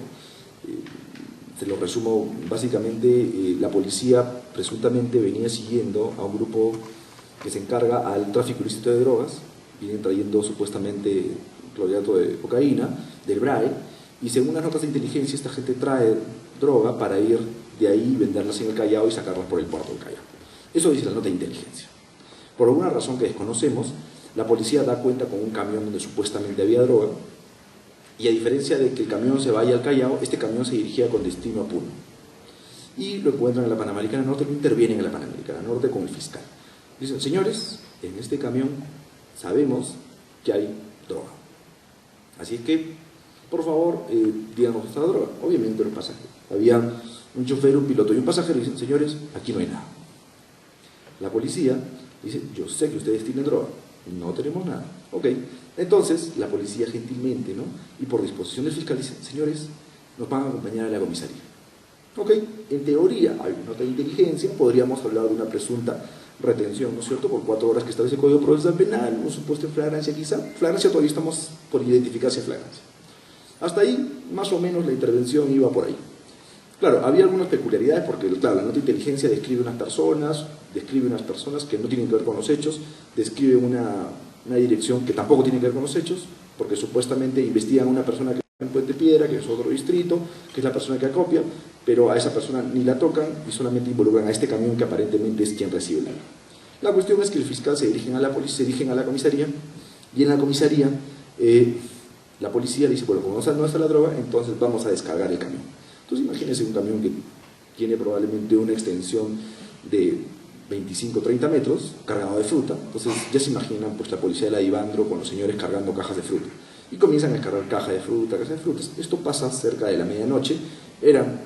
Se lo resumo básicamente, la policía presuntamente venía siguiendo a un grupo que se encarga al tráfico ilícito de drogas, vienen trayendo supuestamente clorhidrato de cocaína, del BRAE, y según las notas de inteligencia esta gente trae droga para ir de ahí, venderlas en el Callao y sacarlas por el puerto del Callao. Eso dice la nota de inteligencia. Por alguna razón que desconocemos, la policía da cuenta con un camión donde supuestamente había droga, y a diferencia de que el camión se vaya al Callao, este camión se dirigía con destino a Puno. Y lo encuentran en la Panamericana Norte, lo intervienen en la Panamericana Norte con el fiscal. Dicen, señores, en este camión sabemos que hay droga. Así es que, por favor, díganos dónde está la droga. Obviamente los pasajeros. Había un chofer, un piloto y un pasajero y dicen, señores, aquí no hay nada. La policía dice, yo sé que ustedes tienen droga, no tenemos nada. Ok, entonces la policía gentilmente, ¿no? Y por disposición del fiscal dice, señores, nos van a acompañar a la comisaría. Ok, en teoría hay una nota de inteligencia, podríamos hablar de una presunta retención, ¿no es cierto?, por 4 horas que establece el Código Procesal Penal, un supuesto en flagrancia quizá. Flagrancia todavía estamos por identificarse flagrancia. Hasta ahí, más o menos, la intervención iba por ahí. Claro, había algunas peculiaridades porque, claro, la nota de inteligencia describe unas personas que no tienen que ver con los hechos, describe una dirección que tampoco tiene que ver con los hechos, porque supuestamente investigan a una persona que está en Puente Piedra, que es otro distrito, que es la persona que acopia, pero a esa persona ni la tocan y solamente involucran a este camión que aparentemente es quien recibe la ley. La cuestión es que el fiscal se dirigen a la policía, se dirigen a la comisaría, y en la comisaría la policía dice, bueno, como no está la droga, entonces vamos a descargar el camión. Entonces imagínense un camión que tiene probablemente una extensión de 25-30 metros, cargado de fruta. Entonces ya se imaginan pues la policía de la Ivandro con los señores cargando cajas de fruta. Y comienzan a descargar cajas de frutas. Esto pasa cerca de la medianoche, eran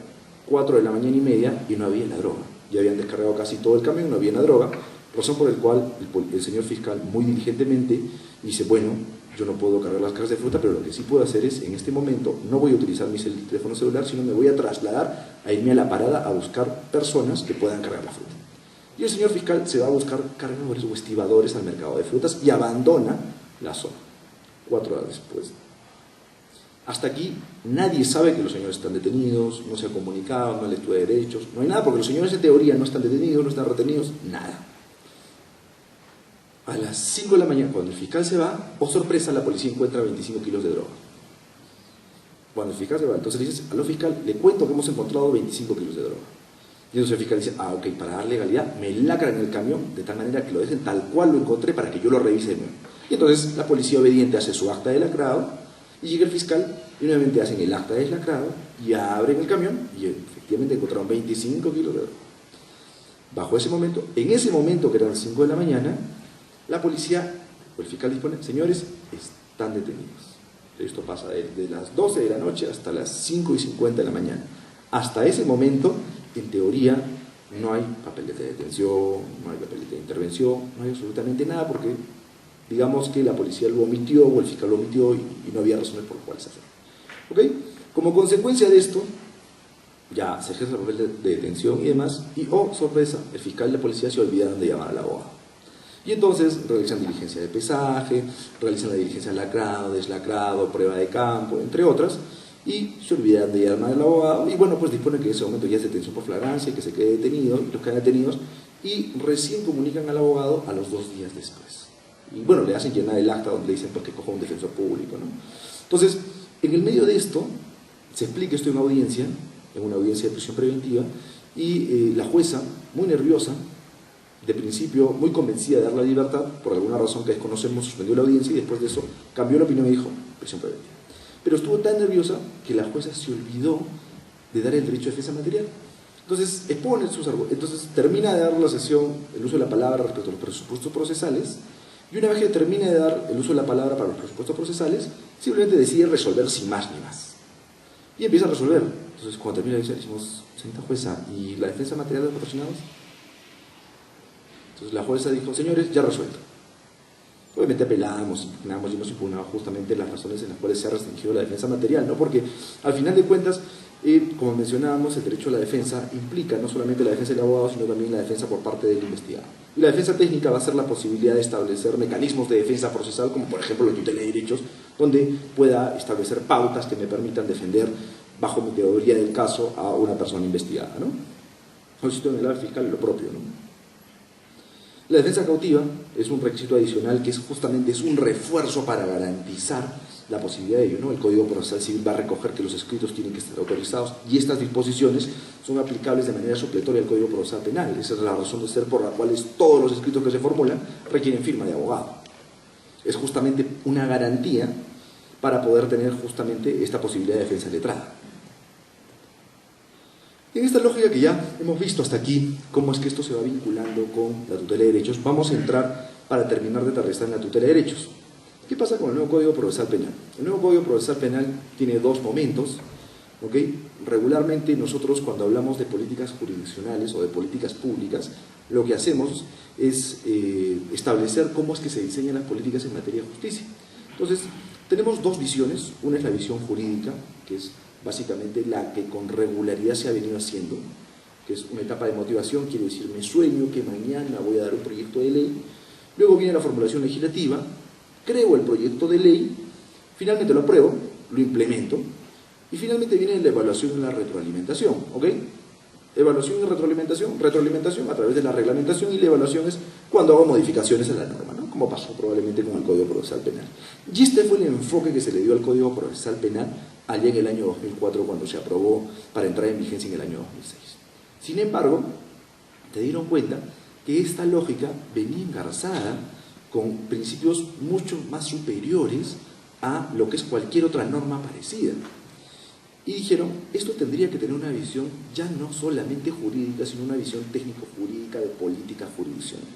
4 de la mañana y media y no había la droga. Ya habían descargado casi todo el camión, no había la droga, razón por el cual el señor fiscal muy diligentemente dice, bueno, yo no puedo cargar las cajas de fruta, pero lo que sí puedo hacer es, en este momento, no voy a utilizar mi teléfono celular, sino me voy a trasladar a irme a la parada a buscar personas que puedan cargar la fruta. Y el señor fiscal se va a buscar cargadores o estibadores al mercado de frutas y abandona la zona. 4 horas después. Hasta aquí nadie sabe que los señores están detenidos, no se ha comunicado, no hay lectura de derechos, no hay nada, porque los señores en teoría no están detenidos, no están retenidos, nada. A las 5 de la mañana, cuando el fiscal se va, por sorpresa la policía encuentra 25 kilos de droga. Cuando el fiscal se va, entonces le dices al fiscal, le cuento que hemos encontrado 25 kilos de droga. Y entonces el fiscal dice, ok, para dar legalidad, me lacran el camión de tal manera que lo dejen tal cual lo encontré para que yo lo revise de nuevo. Y entonces la policía obediente hace su acta de lacrado y llega el fiscal y nuevamente hacen el acta de lacrado y abren el camión y efectivamente encontraron 25 kilos de droga. Bajo ese momento, en ese momento que eran 5 de la mañana, la policía o el fiscal dispone, señores, están detenidos. Esto pasa desde las 12 de la noche hasta las 5:50 de la mañana. Hasta ese momento, en teoría, no hay papelete de detención, no hay papelete de intervención, no hay absolutamente nada porque digamos que la policía lo omitió o el fiscal lo omitió y no había razones por las cuales hacerlo. ¿Ok? Como consecuencia de esto, ya se ejerce el papel de detención y demás, y sorpresa, el fiscal y la policía se olvidaron de llamar al abogado. Y entonces realizan diligencia de pesaje, realizan la diligencia de lacrado, deslacrado, prueba de campo, entre otras, y se olvidan de llamar al abogado, y bueno, pues disponen que en ese momento ya es detención por flagrancia, que se quede detenido, los quedan detenidos, y recién comunican al abogado a los 2 días después. Y bueno, le hacen llenar el acta donde le dicen pues, que coja un defensor público, ¿no? Entonces, en el medio de esto, se explica esto en una audiencia de prisión preventiva, y la jueza, muy nerviosa, de principio muy convencida de dar la libertad, por alguna razón que desconocemos, suspendió la audiencia y después de eso cambió la opinión y dijo, prisión preventiva. Pero estuvo tan nerviosa que la jueza se olvidó de dar el derecho de defensa material. Entonces expone sus argumentos, entonces termina de dar la sesión, el uso de la palabra respecto a los presupuestos procesales, y una vez que termina de dar el uso de la palabra para los presupuestos procesales, simplemente decide resolver sin más ni más. Y empieza a resolver. Entonces cuando termina la audiencia decimos, señorita jueza, ¿y la defensa material de los patrocinados? Entonces la jueza dijo, señores, ya resuelto. Obviamente apelamos, impugnamos y hemos impugnado justamente las razones en las cuales se ha restringido la defensa material, ¿no? Porque al final de cuentas, como mencionábamos, el derecho a la defensa implica no solamente la defensa del abogado, sino también la defensa por parte del investigado. Y la defensa técnica va a ser la posibilidad de establecer mecanismos de defensa procesal, como por ejemplo la tutela de derechos, donde pueda establecer pautas que me permitan defender, bajo mi teoría del caso, a una persona investigada, ¿no? Solicito en el área fiscal lo propio, ¿no? La defensa cautiva es un requisito adicional que justamente es un refuerzo para garantizar la posibilidad de ello, ¿no? El Código Procesal Civil va a recoger que los escritos tienen que estar autorizados y estas disposiciones son aplicables de manera supletoria al Código Procesal Penal. Esa es la razón de ser por la cual todos los escritos que se formulan requieren firma de abogado. Es justamente una garantía para poder tener justamente esta posibilidad de defensa letrada. En esta lógica que ya hemos visto hasta aquí, cómo es que esto se va vinculando con la tutela de derechos, vamos a entrar para terminar de aterrizar en la tutela de derechos. ¿Qué pasa con el nuevo Código Procesal Penal? El nuevo Código Procesal Penal tiene 2 momentos, ¿ok? Regularmente nosotros cuando hablamos de políticas jurisdiccionales o de políticas públicas, lo que hacemos es establecer cómo es que se diseñan las políticas en materia de justicia. Entonces, tenemos 2 visiones, una es la visión jurídica, que es básicamente la que con regularidad se ha venido haciendo, que es una etapa de motivación, quiere decir, me sueño que mañana voy a dar un proyecto de ley, luego viene la formulación legislativa, creo el proyecto de ley, finalmente lo apruebo, lo implemento, y finalmente viene la evaluación y la retroalimentación, ¿ok? Evaluación y retroalimentación, retroalimentación a través de la reglamentación, y la evaluación es cuando hago modificaciones a la norma, ¿no? Como pasó probablemente con el Código Procesal Penal. Y este fue el enfoque que se le dio al Código Procesal Penal allá en el año 2004, cuando se aprobó para entrar en vigencia en el año 2006. Sin embargo, te dieron cuenta que esta lógica venía engarzada con principios mucho más superiores a lo que es cualquier otra norma parecida. Y dijeron, esto tendría que tener una visión ya no solamente jurídica, sino una visión técnico-jurídica de política jurisdiccional.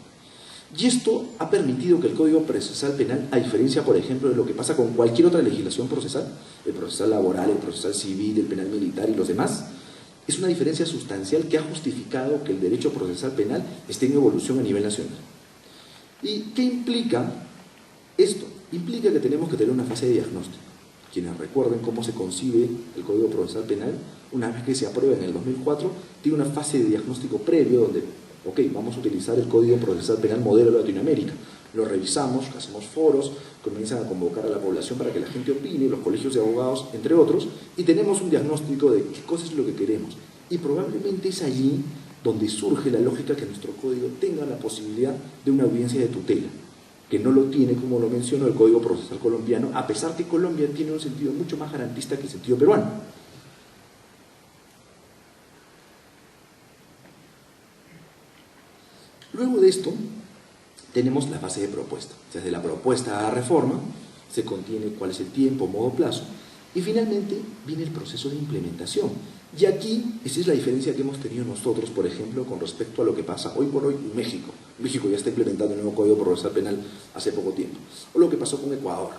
Y esto ha permitido que el Código Procesal Penal, a diferencia, por ejemplo, de lo que pasa con cualquier otra legislación procesal, el procesal laboral, el procesal civil, el penal militar y los demás, es una diferencia sustancial que ha justificado que el derecho procesal penal esté en evolución a nivel nacional. ¿Y qué implica esto? Implica que tenemos que tener una fase de diagnóstico. Quienes recuerden cómo se concibe el Código Procesal Penal, una vez que se aprueba en el 2004, tiene una fase de diagnóstico previo donde, ok, vamos a utilizar el Código Procesal Penal modelo de Latinoamérica. Lo revisamos, hacemos foros, comienzan a convocar a la población para que la gente opine, los colegios de abogados, entre otros, y tenemos un diagnóstico de qué cosa es lo que queremos. Y probablemente es allí donde surge la lógica que nuestro código tenga la posibilidad de una audiencia de tutela, que no lo tiene, como lo mencionó, el Código Procesal colombiano, a pesar que Colombia tiene un sentido mucho más garantista que el sentido peruano. Luego de esto, tenemos la fase de propuesta. Desde la propuesta a reforma, se contiene cuál es el tiempo, modo, plazo, y finalmente viene el proceso de implementación. Y aquí, esa es la diferencia que hemos tenido nosotros, por ejemplo, con respecto a lo que pasa hoy por hoy en México. México ya está implementando el nuevo Código Procesal Penal hace poco tiempo. O lo que pasó con Ecuador.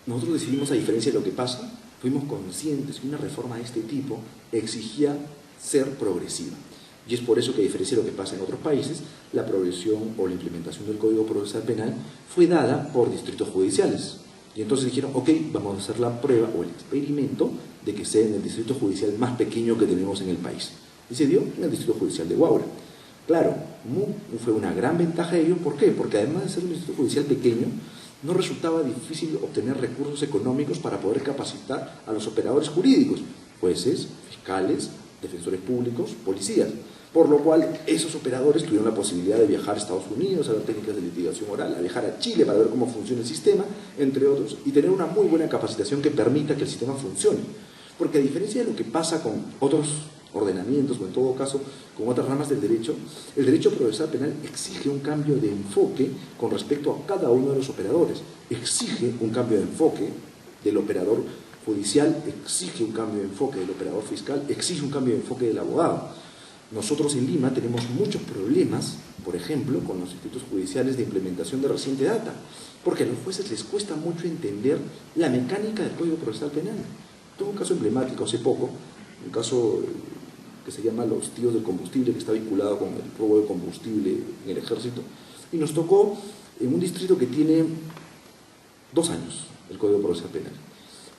Nosotros decidimos, a diferencia de lo que pasa, fuimos conscientes que una reforma de este tipo exigía ser progresiva. Y es por eso que, a diferencia de lo que pasa en otros países, la progresión o la implementación del Código Procesal Penal fue dada por distritos judiciales. Y entonces dijeron, ok, vamos a hacer la prueba o el experimento de que sea en el distrito judicial más pequeño que tenemos en el país. Y se dio en el distrito judicial de Huaura. Claro, fue una gran ventaja de ello. ¿Por qué? Porque además de ser un distrito judicial pequeño, no resultaba difícil obtener recursos económicos para poder capacitar a los operadores jurídicos, jueces, fiscales, defensores públicos, policías. Por lo cual, esos operadores tuvieron la posibilidad de viajar a Estados Unidos, a ver técnicas de litigación oral, a viajar a Chile para ver cómo funciona el sistema, entre otros, y tener una muy buena capacitación que permita que el sistema funcione. Porque a diferencia de lo que pasa con otros ordenamientos, o en todo caso con otras ramas del derecho, el derecho procesal penal exige un cambio de enfoque con respecto a cada uno de los operadores. Exige un cambio de enfoque del operador judicial, exige un cambio de enfoque del operador fiscal, exige un cambio de enfoque del abogado. Nosotros en Lima tenemos muchos problemas, por ejemplo, con los institutos judiciales de implementación de reciente data, porque a los jueces les cuesta mucho entender la mecánica del Código Procesal Penal. Tuve un caso emblemático hace poco, un caso que se llama Los Tíos del Combustible, que está vinculado con el robo de combustible en el ejército, y nos tocó en un distrito que tiene 2 años el Código Procesal Penal.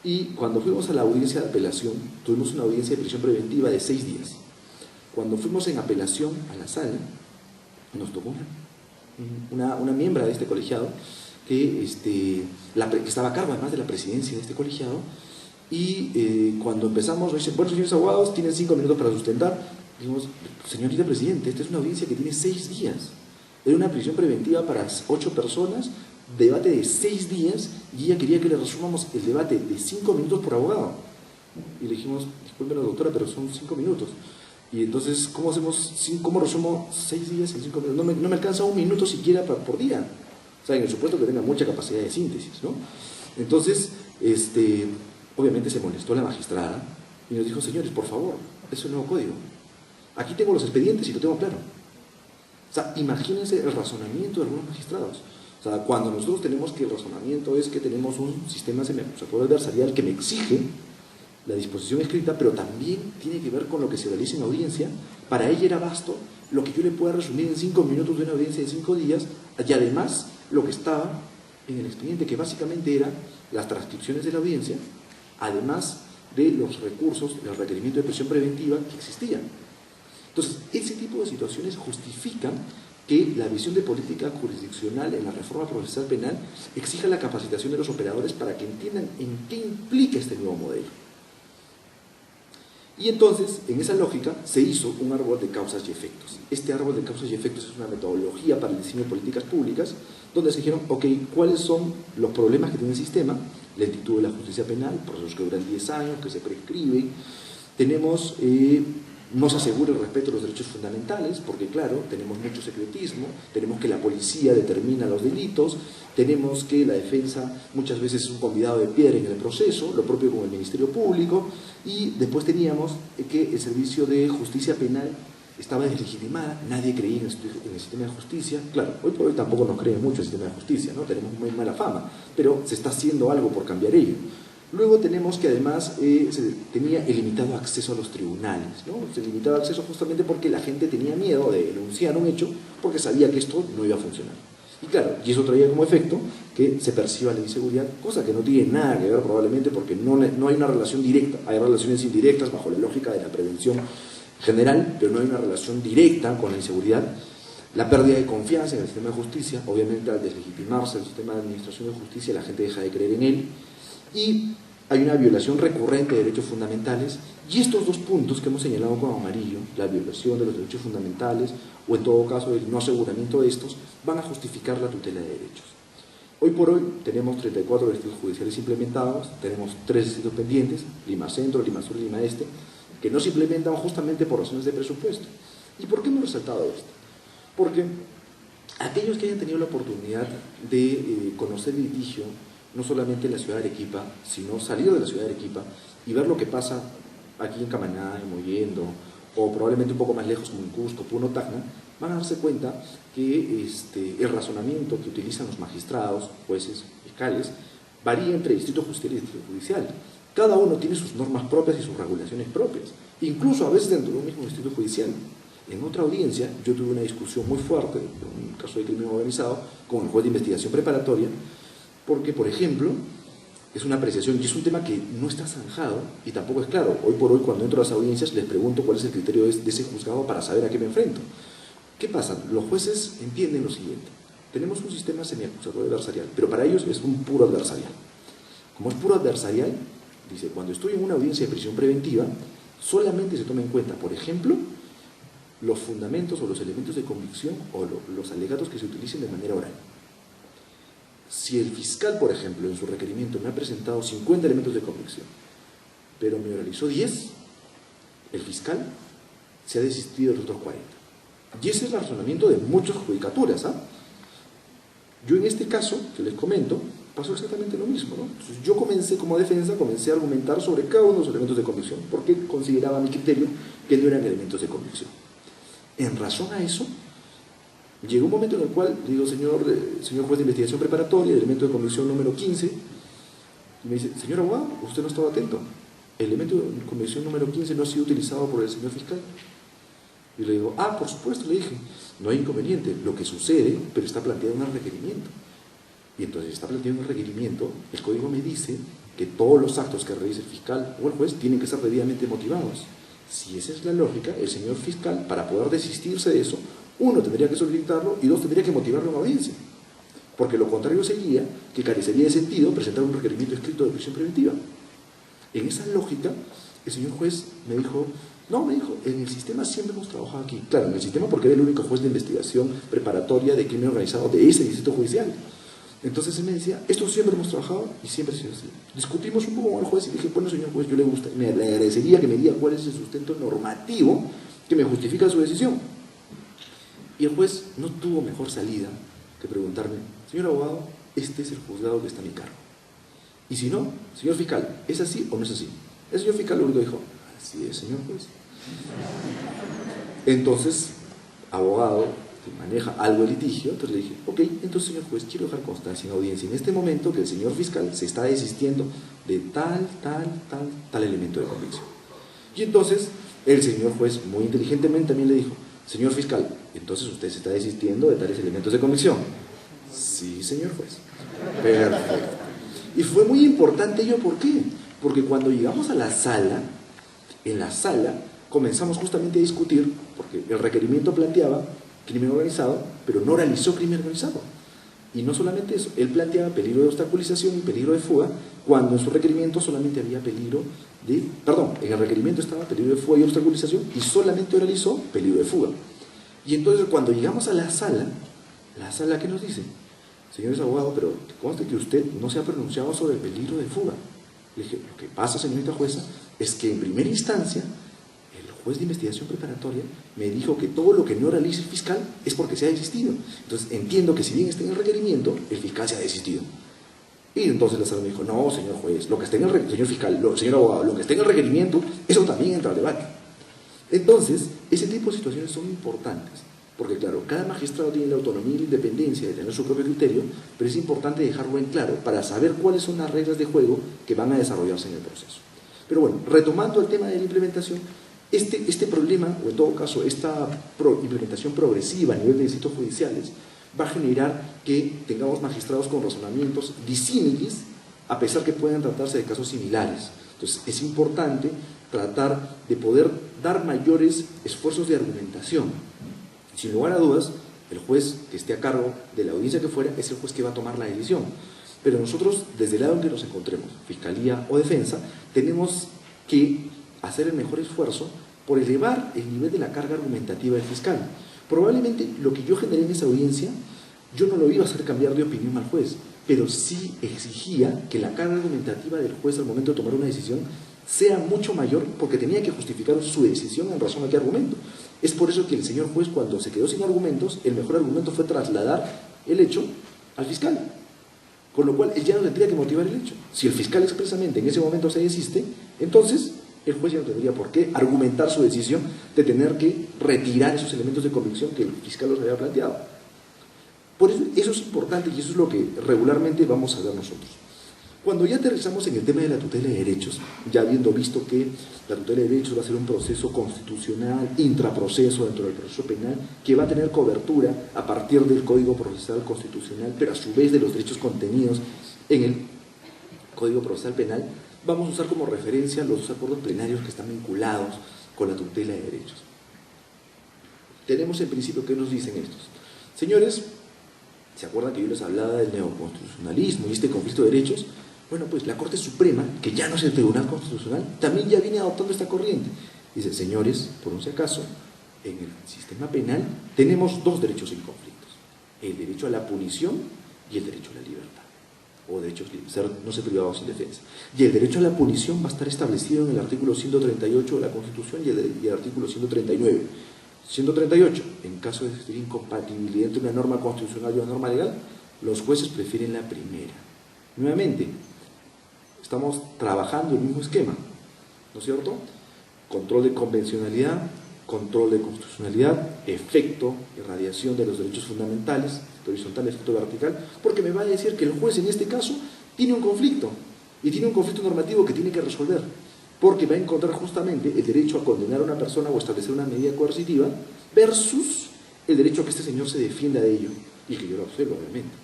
Y cuando fuimos a la audiencia de apelación, tuvimos una audiencia de prisión preventiva de 6 días. Cuando fuimos en apelación a la sala, nos tocó una miembro de este colegiado que estaba a cargo además de la presidencia de este colegiado, y cuando empezamos, nos dicen, bueno, señores abogados, tienen 5 minutos para sustentar. Dijimos, señorita presidente, esta es una audiencia que tiene 6 días. Era una prisión preventiva para 8 personas, debate de 6 días, y ella quería que le resumamos el debate de 5 minutos por abogado. Y le dijimos, discúlpenos doctora, pero son 5 minutos. Y entonces, ¿cómo resumo 6 días en 5 minutos? No me alcanza 1 minuto siquiera por día. O sea, en el supuesto que tenga mucha capacidad de síntesis, ¿no? Entonces, obviamente se molestó la magistrada y nos dijo, señores, por favor, es un nuevo código. Aquí tengo los expedientes y lo tengo claro. O sea, imagínense el razonamiento de algunos magistrados. O sea, cuando nosotros tenemos que el razonamiento es que tenemos un sistema semiacusatorio adversarial que me exige la disposición escrita, pero también tiene que ver con lo que se realiza en audiencia. Para ella era vasto lo que yo le pueda resumir en 5 minutos de una audiencia de 5 días, y además lo que estaba en el expediente, que básicamente eran las transcripciones de la audiencia, además de los recursos, del requerimiento de prisión preventiva que existían. Entonces, ese tipo de situaciones justifican que la visión de política jurisdiccional en la reforma procesal penal exija la capacitación de los operadores para que entiendan en qué implica este nuevo modelo. Y entonces, en esa lógica, se hizo un árbol de causas y efectos. Este árbol de causas y efectos es una metodología para el diseño de políticas públicas, donde se dijeron, ok, ¿cuáles son los problemas que tiene el sistema? Lentitud de la justicia penal, procesos que duran 10 años, que se prescriben. Tenemos, no se asegura el respeto de los derechos fundamentales, porque claro, tenemos mucho secretismo, tenemos que la policía determina los delitos, tenemos que la defensa muchas veces es un convidado de piedra en el proceso, lo propio con el Ministerio Público, y después teníamos que el servicio de justicia penal estaba deslegitimada, nadie creía en el sistema de justicia. Claro, hoy por hoy tampoco nos cree mucho el sistema de justicia, ¿no? Tenemos muy mala fama, pero se está haciendo algo por cambiar ello. Luego tenemos que además se tenía el limitado acceso a los tribunales, ¿no? Se limitaba acceso justamente porque la gente tenía miedo de denunciar un hecho porque sabía que esto no iba a funcionar. Y claro, y eso traía como efecto que se perciba la inseguridad, cosa que no tiene nada que ver probablemente porque no hay una relación directa, hay relaciones indirectas bajo la lógica de la prevención general, pero no hay una relación directa con la inseguridad. La pérdida de confianza en el sistema de justicia, obviamente al deslegitimarse el sistema de administración de justicia la gente deja de creer en él, y hay una violación recurrente de derechos fundamentales, y estos dos puntos que hemos señalado con amarillo, la violación de los derechos fundamentales o en todo caso el no aseguramiento de estos, van a justificar la tutela de derechos. Hoy por hoy tenemos 34 distritos judiciales implementados, tenemos 3 distritos pendientes, Lima Centro, Lima Sur y Lima Este, que no se implementan justamente por razones de presupuesto. ¿Y por qué hemos resaltado esto? Porque aquellos que hayan tenido la oportunidad de conocer el litigio, no solamente en la ciudad de Arequipa, sino salir de la ciudad de Arequipa y ver lo que pasa aquí en Camaná, en Mollendo, o probablemente un poco más lejos como en Cusco, Puno, Tacna, van a darse cuenta que el razonamiento que utilizan los magistrados, jueces, fiscales, varía entre distrito judicial y distrito judicial. Cada uno tiene sus normas propias y sus regulaciones propias, incluso a veces dentro de un mismo distrito judicial. En otra audiencia, yo tuve una discusión muy fuerte, en un caso de crimen organizado, con el juez de investigación preparatoria, porque, por ejemplo, es una apreciación y es un tema que no está zanjado y tampoco es claro. Hoy por hoy, cuando entro a las audiencias, les pregunto cuál es el criterio de ese juzgado para saber a qué me enfrento. ¿Qué pasa? Los jueces entienden lo siguiente. Tenemos un sistema semiacusatorio adversarial, pero para ellos es un puro adversarial. Como es puro adversarial, dice, cuando estoy en una audiencia de prisión preventiva, solamente se toma en cuenta, por ejemplo, los fundamentos o los elementos de convicción o los alegatos que se utilicen de manera oral. Si el fiscal, por ejemplo, en su requerimiento me ha presentado 50 elementos de convicción, pero me oralizó 10, el fiscal se ha desistido de los otros 40. Y ese es el razonamiento de muchas judicaturas, ¿ah? Yo en este caso, que les comento, pasó exactamente lo mismo, ¿no? Entonces, yo comencé como defensa, comencé a argumentar sobre cada uno de los elementos de convicción, porque consideraba a mi criterio que no eran elementos de convicción. En razón a eso, llegó un momento en el cual digo, señor juez de investigación preparatoria, el elemento de convicción número 15, y me dice, señor abogado, usted no estaba atento, el elemento de convicción número 15 no ha sido utilizado por el señor fiscal. Y le digo, por supuesto, le dije, no hay inconveniente, lo que sucede, pero está planteado en el requerimiento. Y entonces está planteado en el requerimiento, el código me dice que todos los actos que realice el fiscal o el juez tienen que ser debidamente motivados. Si esa es la lógica, el señor fiscal, para poder desistirse de eso, 1, tendría que solicitarlo y 2, tendría que motivarlo en audiencia. Porque lo contrario sería que carecería de sentido presentar un requerimiento escrito de prisión preventiva. En esa lógica, el señor juez me dijo, no, me dijo, en el sistema siempre hemos trabajado aquí. Claro, en el sistema porque era el único juez de investigación preparatoria de crimen organizado de ese distrito judicial. Entonces él me decía, esto siempre hemos trabajado y siempre ha sido así. Discutimos un poco con el juez y dije, bueno, señor juez, yo le agradecería que me diga cuál es el sustento normativo que me justifica su decisión. Y el juez no tuvo mejor salida que preguntarme, señor abogado, este es el juzgado que está a mi cargo. Y si no, señor fiscal, ¿es así o no es así? El señor fiscal lo único dijo, así es, señor juez. Entonces, abogado que maneja algo de litigio, entonces le dije, ok, entonces señor juez, quiero dejar constancia en audiencia en este momento que el señor fiscal se está desistiendo de tal elemento de convicción. Y entonces el señor juez muy inteligentemente también le dijo, señor fiscal, entonces usted se está desistiendo de tales elementos de convicción. Sí, señor juez. Perfecto. Y fue muy importante ello, ¿por qué? Porque cuando llegamos a la sala, en la sala comenzamos justamente a discutir, porque el requerimiento planteaba crimen organizado, pero no realizó crimen organizado. Y no solamente eso, él planteaba peligro de obstaculización y peligro de fuga, cuando en su requerimiento solamente había peligro de, perdón, en el requerimiento estaba peligro de fuga y obstaculización y solamente realizó peligro de fuga. Y entonces cuando llegamos a la sala, ¿qué nos dice? Señores abogados, pero conste que usted no se ha pronunciado sobre el peligro de fuga. Le dije, lo que pasa, señorita jueza, es que en primera instancia el juez de investigación preparatoria me dijo que todo lo que no realice el fiscal es porque se ha desistido. Entonces entiendo que si bien está en el requerimiento, el fiscal se ha desistido. Y entonces la sala me dijo, no, señor juez, lo que esté en el señor fiscal, señor abogado, lo que esté en el requerimiento, eso también entra al debate. Entonces, ese tipo de situaciones son importantes, porque claro, cada magistrado tiene la autonomía y la independencia de tener su propio criterio, pero es importante dejarlo en claro para saber cuáles son las reglas de juego que van a desarrollarse en el proceso. Pero bueno, retomando el tema de la implementación, este problema, o en todo caso, esta implementación progresiva a nivel de distritos judiciales, va a generar que tengamos magistrados con razonamientos disímiles, a pesar que puedan tratarse de casos similares. Entonces, es importante tratar de poder dar mayores esfuerzos de argumentación. Sin lugar a dudas, el juez que esté a cargo de la audiencia que fuera es el juez que va a tomar la decisión. Pero nosotros, desde el lado en que nos encontremos, fiscalía o defensa, tenemos que hacer el mejor esfuerzo por elevar el nivel de la carga argumentativa del fiscal. Probablemente lo que yo generé en esa audiencia, yo no lo iba a hacer cambiar de opinión al juez, pero sí exigía que la carga argumentativa del juez al momento de tomar una decisión sea mucho mayor, porque tenía que justificar su decisión en razón a qué argumento. Es por eso que el señor juez, cuando se quedó sin argumentos, el mejor argumento fue trasladar el hecho al fiscal, con lo cual él ya no tendría que motivar el hecho. Si el fiscal expresamente en ese momento se desiste, entonces el juez ya no tendría por qué argumentar su decisión de tener que retirar esos elementos de convicción que el fiscal los había planteado. Por eso es importante y eso es lo que regularmente vamos a ver nosotros. Cuando ya aterrizamos en el tema de la tutela de derechos, ya habiendo visto que la tutela de derechos va a ser un proceso constitucional, intraproceso dentro del proceso penal, que va a tener cobertura a partir del Código Procesal Constitucional, pero a su vez de los derechos contenidos en el Código Procesal Penal, vamos a usar como referencia los acuerdos plenarios que están vinculados con la tutela de derechos. Tenemos en principio, ¿qué nos dicen estos? Señores, ¿se acuerdan que yo les hablaba del neoconstitucionalismo y este conflicto de derechos? Bueno, pues la Corte Suprema, que ya no es el Tribunal Constitucional, también ya viene adoptando esta corriente. Dice, señores, por un si acaso, en el sistema penal tenemos dos derechos en conflictos: el derecho a la punición y el derecho a la libertad, o derecho a no ser privado sin defensa. Y el derecho a la punición va a estar establecido en el artículo 138 de la Constitución y el artículo 139. 138, en caso de existir incompatibilidad entre una norma constitucional y una norma legal, los jueces prefieren la primera. Nuevamente, estamos trabajando el mismo esquema, ¿no es cierto? Control de convencionalidad, control de constitucionalidad, efecto y radiación de los derechos fundamentales, efecto horizontal, efecto vertical, porque me va a decir que el juez en este caso tiene un conflicto, y tiene un conflicto normativo que tiene que resolver, porque va a encontrar justamente el derecho a condenar a una persona o establecer una medida coercitiva versus el derecho a que este señor se defienda de ello, y que yo lo observo, obviamente.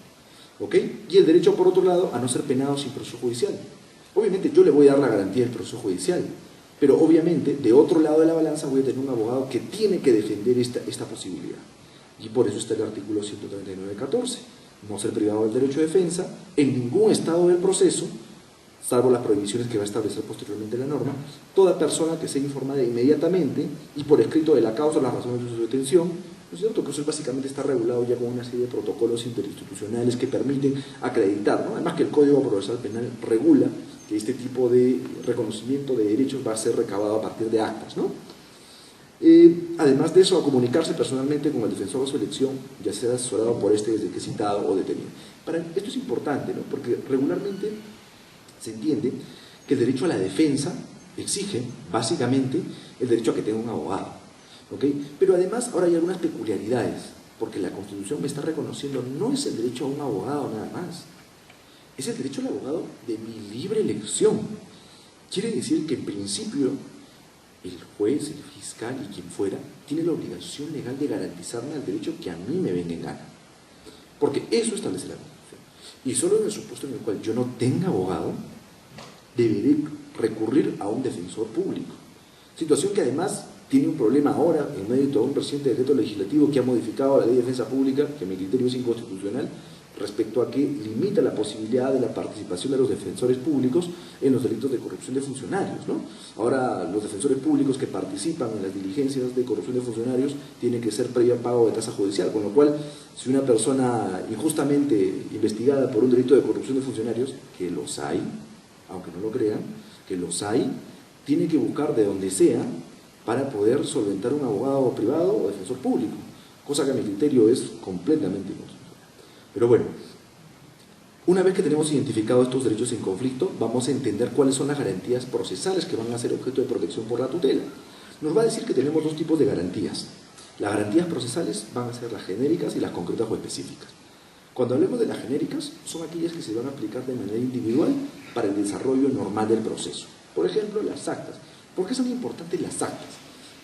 ¿Ok? Y el derecho, por otro lado, a no ser penado sin proceso judicial. Obviamente yo le voy a dar la garantía del proceso judicial, pero obviamente de otro lado de la balanza voy a tener un abogado que tiene que defender esta posibilidad. Y por eso está el artículo 139.14. No ser privado del derecho de defensa en ningún estado del proceso, salvo las prohibiciones que va a establecer posteriormente la norma, toda persona que sea informada inmediatamente y por escrito de la causa, las razones de su detención, ¿no es cierto? Que eso básicamente está regulado ya con una serie de protocolos interinstitucionales que permiten acreditar, ¿no? Además que el Código Procesal Penal regula que este tipo de reconocimiento de derechos va a ser recabado a partir de actas, ¿no? Además de eso, a comunicarse personalmente con el defensor de su elección, ya sea asesorado por este desde que es citado o detenido. Esto es importante, ¿no? Porque regularmente se entiende que el derecho a la defensa exige básicamente el derecho a que tenga un abogado, ¿ok? Pero además ahora hay algunas peculiaridades, porque la Constitución me está reconociendo no es el derecho a un abogado nada más, es el derecho al abogado de mi libre elección. Quiere decir que en principio el juez, el fiscal y quien fuera tiene la obligación legal de garantizarme el derecho que a mí me venga en gana, porque eso establece la Constitución. Y solo en el supuesto en el cual yo no tenga abogado, deberé recurrir a un defensor público. Situación que además tiene un problema ahora en medio de todo un reciente decreto legislativo que ha modificado la Ley de Defensa Pública, que a mi criterio es inconstitucional, respecto a que limita la posibilidad de la participación de los defensores públicos en los delitos de corrupción de funcionarios, ¿no? Ahora los defensores públicos que participan en las diligencias de corrupción de funcionarios tienen que ser previa pago de tasa judicial, con lo cual si una persona injustamente investigada por un delito de corrupción de funcionarios, que los hay, aunque no lo crean, que los hay, tiene que buscar de donde sea para poder solventar un abogado privado o defensor público, cosa que a mi criterio es completamente inconstitucional. Pero bueno, una vez que tenemos identificado estos derechos en conflicto, vamos a entender cuáles son las garantías procesales que van a ser objeto de protección por la tutela. Nos va a decir que tenemos dos tipos de garantías. Las garantías procesales van a ser las genéricas y las concretas o específicas. Cuando hablemos de las genéricas, son aquellas que se van a aplicar de manera individual para el desarrollo normal del proceso. Por ejemplo, las actas. ¿Por qué son importantes las actas?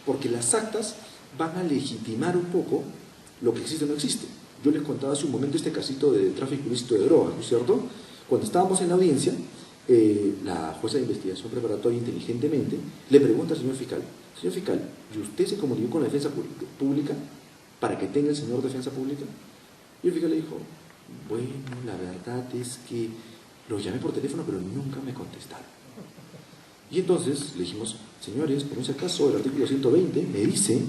Porque las actas van a legitimar un poco lo que existe o no existe. Yo les contaba hace un momento este casito de tráfico ilícito de drogas, ¿no es cierto? Cuando estábamos en la audiencia, la jueza de investigación preparatoria inteligentemente le pregunta al señor fiscal, ¿y usted se comunicó con la defensa pública para que tenga el señor defensa pública? Y el fiscal le dijo, bueno, la verdad es que lo llamé por teléfono pero nunca me contestaron. Y entonces le dijimos, señores, por ese caso el artículo 120 me dice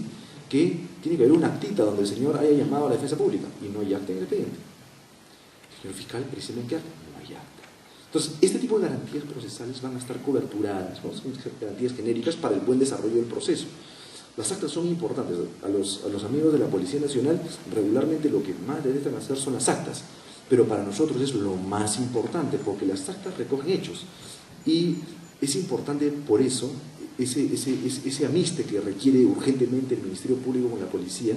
que tiene que haber una actita donde el señor haya llamado a la defensa pública y no hay acta en el expediente. El señor fiscal, precisamente acta, no hay acta. Entonces, este tipo de garantías procesales van a estar coberturadas, ¿no? Son garantías genéricas para el buen desarrollo del proceso. Las actas son importantes. A los amigos de la Policía Nacional, regularmente lo que más deben hacer son las actas, pero para nosotros es lo más importante, porque las actas recogen hechos. Y es importante por eso ese amiste que requiere urgentemente el Ministerio Público con la policía,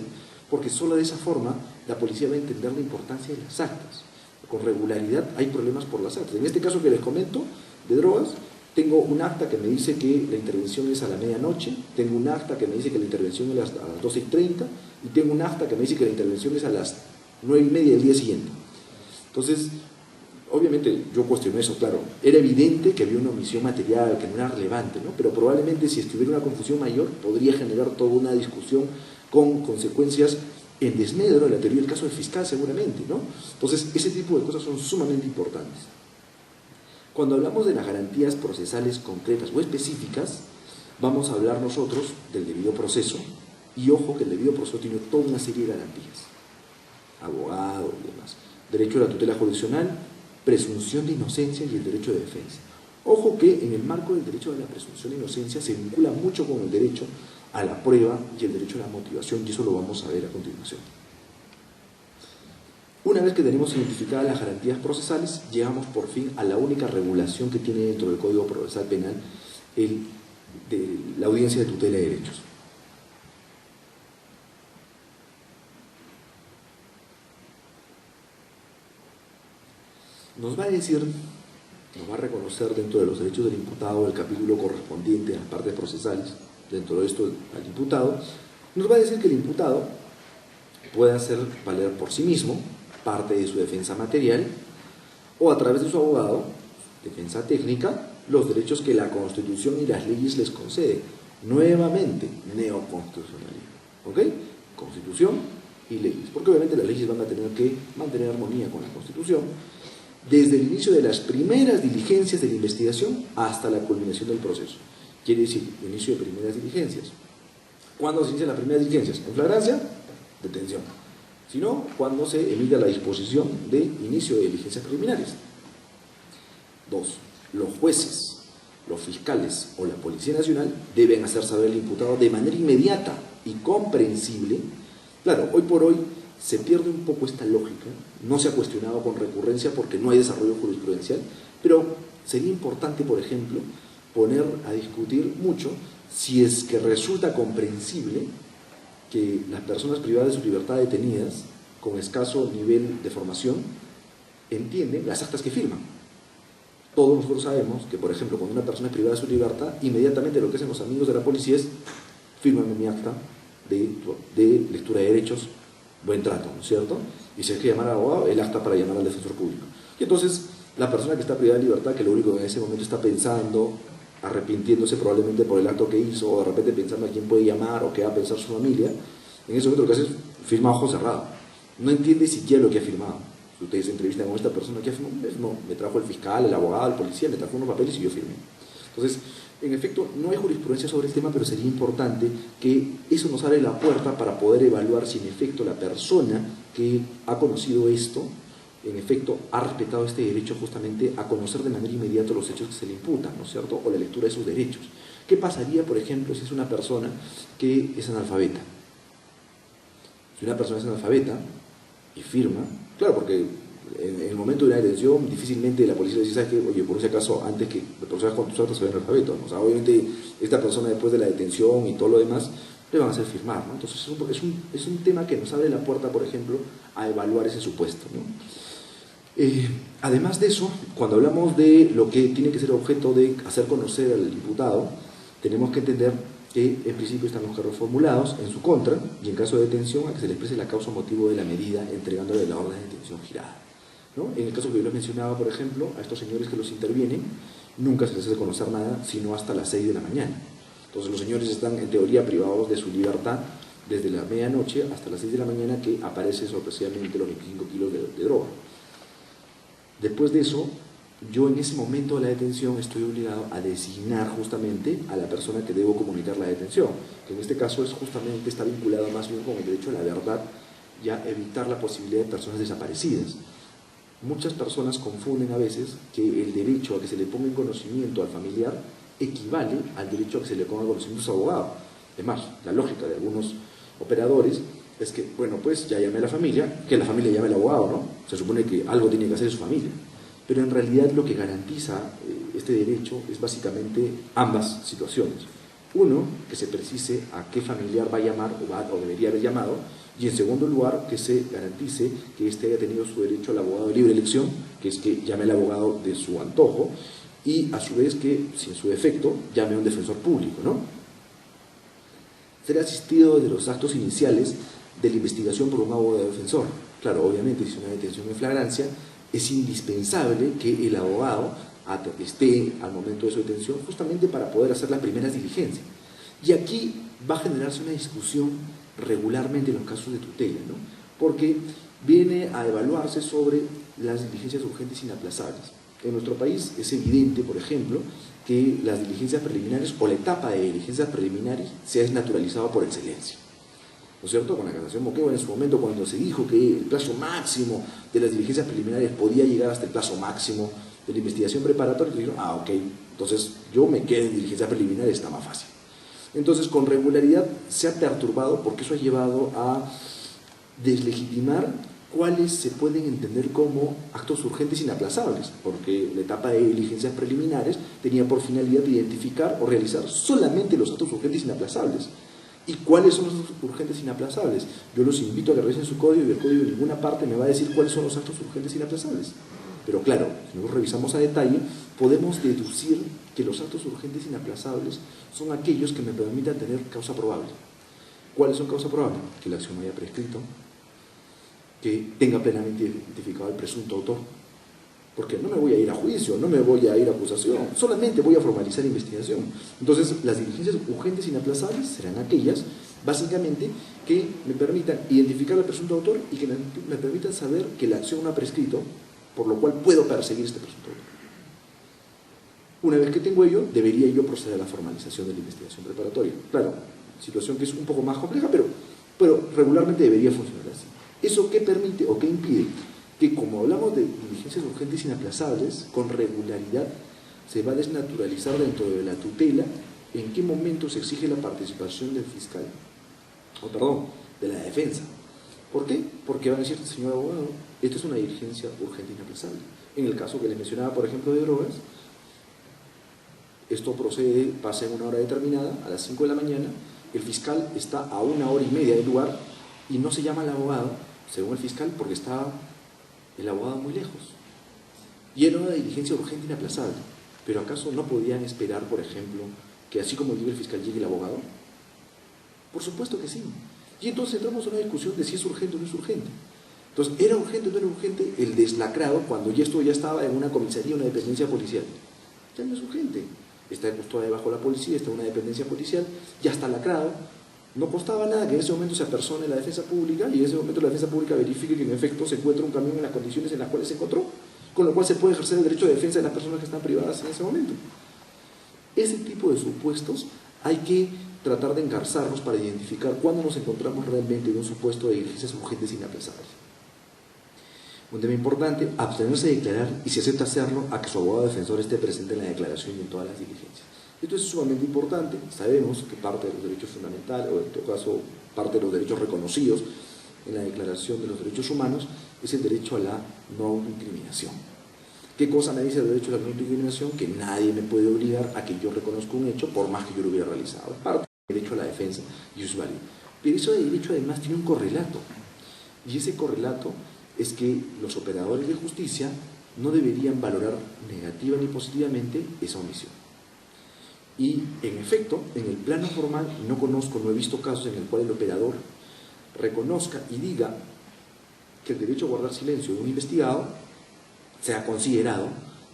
porque solo de esa forma la policía va a entender la importancia de las actas. Con regularidad hay problemas por las actas. En este caso que les comento, de drogas, tengo un acta que me dice que la intervención es a la medianoche, tengo un acta que me dice que la intervención es a las 12:30 y tengo un acta que me dice que la intervención es a las 9:30 del día siguiente. Entonces, obviamente yo cuestioné eso, claro, era evidente que había una omisión material, que no era relevante, ¿no? Pero probablemente si estuviera una confusión mayor podría generar toda una discusión con consecuencias en desmedro de la teoría del caso del fiscal seguramente, ¿no? Entonces ese tipo de cosas son sumamente importantes. Cuando hablamos de las garantías procesales concretas o específicas, vamos a hablar nosotros del debido proceso, y ojo que el debido proceso tiene toda una serie de garantías, abogado y demás, derecho a la tutela jurisdiccional, presunción de inocencia y el derecho de defensa. Ojo que en el marco del derecho de la presunción de inocencia se vincula mucho con el derecho a la prueba y el derecho a la motivación, y eso lo vamos a ver a continuación. Una vez que tenemos identificadas las garantías procesales, llegamos por fin a la única regulación que tiene dentro del Código Procesal Penal de la audiencia de tutela de derechos. Nos va a decir, nos va a reconocer dentro de los derechos del imputado el capítulo correspondiente a las partes procesales, dentro de esto al imputado, nos va a decir que el imputado puede hacer valer por sí mismo parte de su defensa material o a través de su abogado, defensa técnica, los derechos que la Constitución y las leyes les conceden. Nuevamente, neoconstitucionalismo, ¿ok? Constitución y leyes, porque obviamente las leyes van a tener que mantener armonía con la Constitución, desde el inicio de las primeras diligencias de la investigación hasta la culminación del proceso. Quiere decir, inicio de primeras diligencias. ¿Cuándo se inician las primeras diligencias? En flagrancia, detención. Si no, cuando se emita la disposición de inicio de diligencias preliminares. 2. Los jueces, los fiscales o la Policía Nacional deben hacer saber al imputado de manera inmediata y comprensible. Claro, hoy por hoy se pierde un poco esta lógica, no se ha cuestionado con recurrencia porque no hay desarrollo jurisprudencial, pero sería importante, por ejemplo, poner a discutir mucho si es que resulta comprensible que las personas privadas de su libertad detenidas, con escaso nivel de formación, entienden las actas que firman. Todos nosotros sabemos que, por ejemplo, cuando una persona es privada de su libertad, inmediatamente lo que hacen los amigos de la policía es firman mi acta de lectura de derechos, buen trato, ¿no es cierto? Y si hay que llamar al abogado, el acta para llamar al defensor público. Y entonces, la persona que está privada de libertad, que lo único que en ese momento está pensando arrepintiéndose probablemente por el acto que hizo, o de repente pensando a quién puede llamar o qué va a pensar su familia, en ese momento lo que hace es firma a ojo cerrado. No entiende siquiera lo que ha firmado. Si ustedes se entrevistan con esta persona, ¿qué ha firmado? No, me trajo el fiscal, el abogado, el policía, me trajo unos papeles y yo firmé. Entonces, en efecto, no hay jurisprudencia sobre el tema, pero sería importante que eso nos abre la puerta para poder evaluar si en efecto la persona que ha conocido esto, en efecto, ha respetado este derecho justamente a conocer de manera inmediata los hechos que se le imputan, ¿no es cierto?, o la lectura de sus derechos. ¿Qué pasaría, por ejemplo, si es una persona que es analfabeta? Si una persona es analfabeta y firma, claro, porque en el momento de una detención difícilmente la policía le dice, ¿sabes qué? Oye, por si acaso, antes que procedas con tus actos, soy analfabeto, ¿no? O sea, obviamente esta persona después de la detención y todo lo demás, le van a hacer firmar, ¿no? Entonces es un tema que nos abre la puerta, por ejemplo, a evaluar ese supuesto, ¿no? Además de eso, cuando hablamos de lo que tiene que ser objeto de hacer conocer al imputado, tenemos que entender que en principio están los cargos formulados en su contra y en caso de detención a que se le exprese la causa o motivo de la medida entregándole la orden de detención girada, ¿no? En el caso que yo les mencionaba, por ejemplo, a estos señores que los intervienen, nunca se les hace conocer nada sino hasta las 6 de la mañana. Entonces los señores están en teoría privados de su libertad desde la medianoche hasta las 6 de la mañana que aparece sorpresivamente los 25 kilos de droga. Después de eso, yo en ese momento de la detención estoy obligado a designar justamente a la persona que debo comunicar la detención, que en este caso es justamente, está vinculado más bien con el derecho a la verdad y a evitar la posibilidad de personas desaparecidas. Muchas personas confunden a veces que el derecho a que se le ponga en conocimiento al familiar equivale al derecho a que se le ponga en conocimiento a su abogado. Es más, la lógica de algunos operadores es que, bueno, pues ya llamé a la familia, que la familia llame al abogado, ¿no? Se supone que algo tiene que hacer su familia. Pero en realidad lo que garantiza este derecho es básicamente ambas situaciones. Uno, que se precise a qué familiar va a llamar o debería haber llamado, y en segundo lugar, que se garantice que éste haya tenido su derecho al abogado de libre elección, que es que llame al abogado de su antojo, y a su vez que, si en su defecto, llame a un defensor público, ¿no? Ser asistido de los actos iniciales de la investigación por un abogado defensor. Claro, obviamente, si es una detención en flagrancia, es indispensable que el abogado esté al momento de su detención justamente para poder hacer las primeras diligencias. Y aquí va a generarse una discusión regularmente en los casos de tutela, ¿no? Porque viene a evaluarse sobre las diligencias urgentes inaplazables. En nuestro país es evidente, por ejemplo, que las diligencias preliminares o la etapa de diligencias preliminares se ha desnaturalizado por excelencia. ¿No es cierto? Con la casación Moquegua en su momento, cuando se dijo que el plazo máximo de las diligencias preliminares podía llegar hasta el plazo máximo de la investigación preparatoria, dijeron, ok, entonces yo me quedo en diligencias preliminares, está más fácil. Entonces, con regularidad se ha perturbado porque eso ha llevado a deslegitimar cuáles se pueden entender como actos urgentes inaplazables, porque la etapa de diligencias preliminares tenía por finalidad identificar o realizar solamente los actos urgentes inaplazables. ¿Y cuáles son los actos urgentes inaplazables? Yo los invito a que revisen su código y el código en ninguna parte me va a decir cuáles son los actos urgentes inaplazables. Pero claro, si nosotros revisamos a detalle, podemos deducir que los actos urgentes inaplazables son aquellos que me permitan tener causa probable. ¿Cuáles son causa probable? Que la acción no haya prescrito, que tenga plenamente identificado al presunto autor, porque no me voy a ir a juicio, no me voy a ir a acusación, solamente voy a formalizar investigación. Entonces, las diligencias urgentes inaplazables serán aquellas, básicamente, que me permitan identificar al presunto autor y que me permitan saber que la acción no ha prescrito, por lo cual puedo perseguir a este presunto autor. Una vez que tengo ello, debería yo proceder a la formalización de la investigación preparatoria. Claro, situación que es un poco más compleja, pero regularmente debería funcionar así. ¿Eso qué permite o qué impide? Que como hablamos de diligencias urgentes inaplazables, con regularidad se va a desnaturalizar dentro de la tutela en qué momento se exige la participación del fiscal, de la defensa. ¿Por qué? Porque van a decir, señor abogado, esta es una diligencia urgente inaplazable. En el caso que les mencionaba, por ejemplo, de drogas, esto procede, pasa en una hora determinada, a las 5 de la mañana, el fiscal está a 1 hora y media del lugar y no se llama al abogado, según el fiscal, porque estaba el abogado muy lejos. Y era una diligencia urgente inaplazable. ¿Pero acaso no podían esperar, por ejemplo, que así como llegue el fiscal, llegue el abogado? Por supuesto que sí. Y entonces entramos en una discusión de si es urgente o no es urgente. Entonces, ¿era urgente o no era urgente el deslacrado cuando esto ya estaba en una comisaría, una dependencia policial? Ya no es urgente. está de custodia bajo la policía, está en una dependencia policial, ya está lacrado. No costaba nada que en ese momento se apersone la defensa pública y en ese momento la defensa pública verifique que en efecto se encuentra un camión en las condiciones en las cuales se encontró, con lo cual se puede ejercer el derecho de defensa de las personas que están privadas en ese momento. Ese tipo de supuestos hay que tratar de engarzarlos para identificar cuándo nos encontramos realmente en un supuesto de diligencias urgentes e inaplazables. Un tema importante, abstenerse de declarar y, si acepta hacerlo, a que su abogado defensor esté presente en la declaración y en todas las diligencias. Esto es sumamente importante. Sabemos que parte de los derechos fundamentales, o en todo caso parte de los derechos reconocidos en la Declaración de los Derechos Humanos, es el derecho a la no autoincriminación. ¿Qué cosa me dice el derecho a la no autoincriminación? Que nadie me puede obligar a que yo reconozca un hecho por más que yo lo hubiera realizado. Es parte del derecho a la defensa y eso es válido. Pero eso de derecho además tiene un correlato. Y ese correlato es que los operadores de justicia no deberían valorar negativa ni positivamente esa omisión. Y en efecto, en el plano formal no conozco, no he visto casos en el cual el operador reconozca y diga que el derecho a guardar silencio de un investigado sea considerado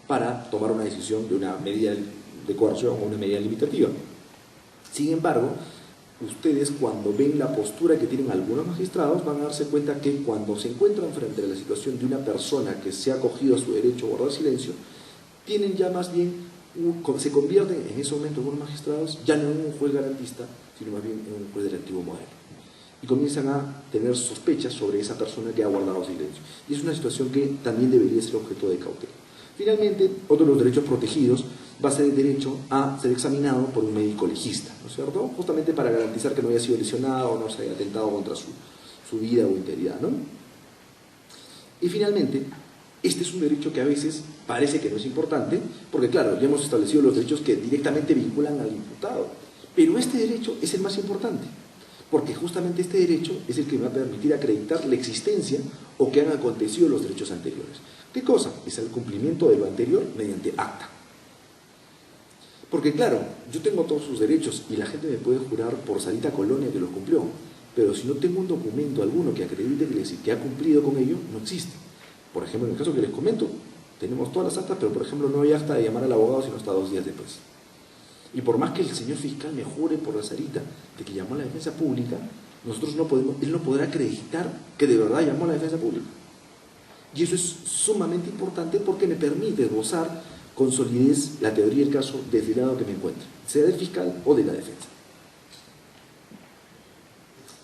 para tomar una decisión de una medida de coerción o una medida limitativa. Sin embargo, ustedes cuando ven la postura que tienen algunos magistrados van a darse cuenta que cuando se encuentran frente a la situación de una persona que se ha acogido a su derecho a guardar silencio, tienen ya más bien, se convierten en ese momento algunos magistrados ya no en un juez garantista, sino más bien en un juez del antiguo modelo. Y comienzan a tener sospechas sobre esa persona que ha guardado silencio. Y es una situación que también debería ser objeto de cautela. Finalmente, otro de los derechos protegidos va a ser el derecho a ser examinado por un médico legista, ¿no es cierto? Justamente para garantizar que no haya sido lesionado o no se haya atentado contra su vida o integridad, ¿no? Y finalmente, este es un derecho que a veces parece que no es importante, porque claro, ya hemos establecido los derechos que directamente vinculan al imputado, pero este derecho es el más importante, porque justamente este derecho es el que va a permitir acreditar la existencia o que han acontecido los derechos anteriores. ¿Qué cosa? Es el cumplimiento de lo anterior mediante acta. Porque claro, yo tengo todos sus derechos y la gente me puede jurar por Sarita Colonia que los cumplió, pero si no tengo un documento alguno que acredite que ha cumplido con ello, no existe. Por ejemplo, en el caso que les comento, tenemos todas las actas, pero por ejemplo no hay acta de llamar al abogado sino hasta 2 días después. Y por más que el señor fiscal me jure por la Sarita de que llamó a la defensa pública, nosotros no podemos, él no podrá acreditar que de verdad llamó a la defensa pública. Y eso es sumamente importante porque me permite esbozar con solidez la teoría del caso desde el lado que me encuentre, sea del fiscal o de la defensa.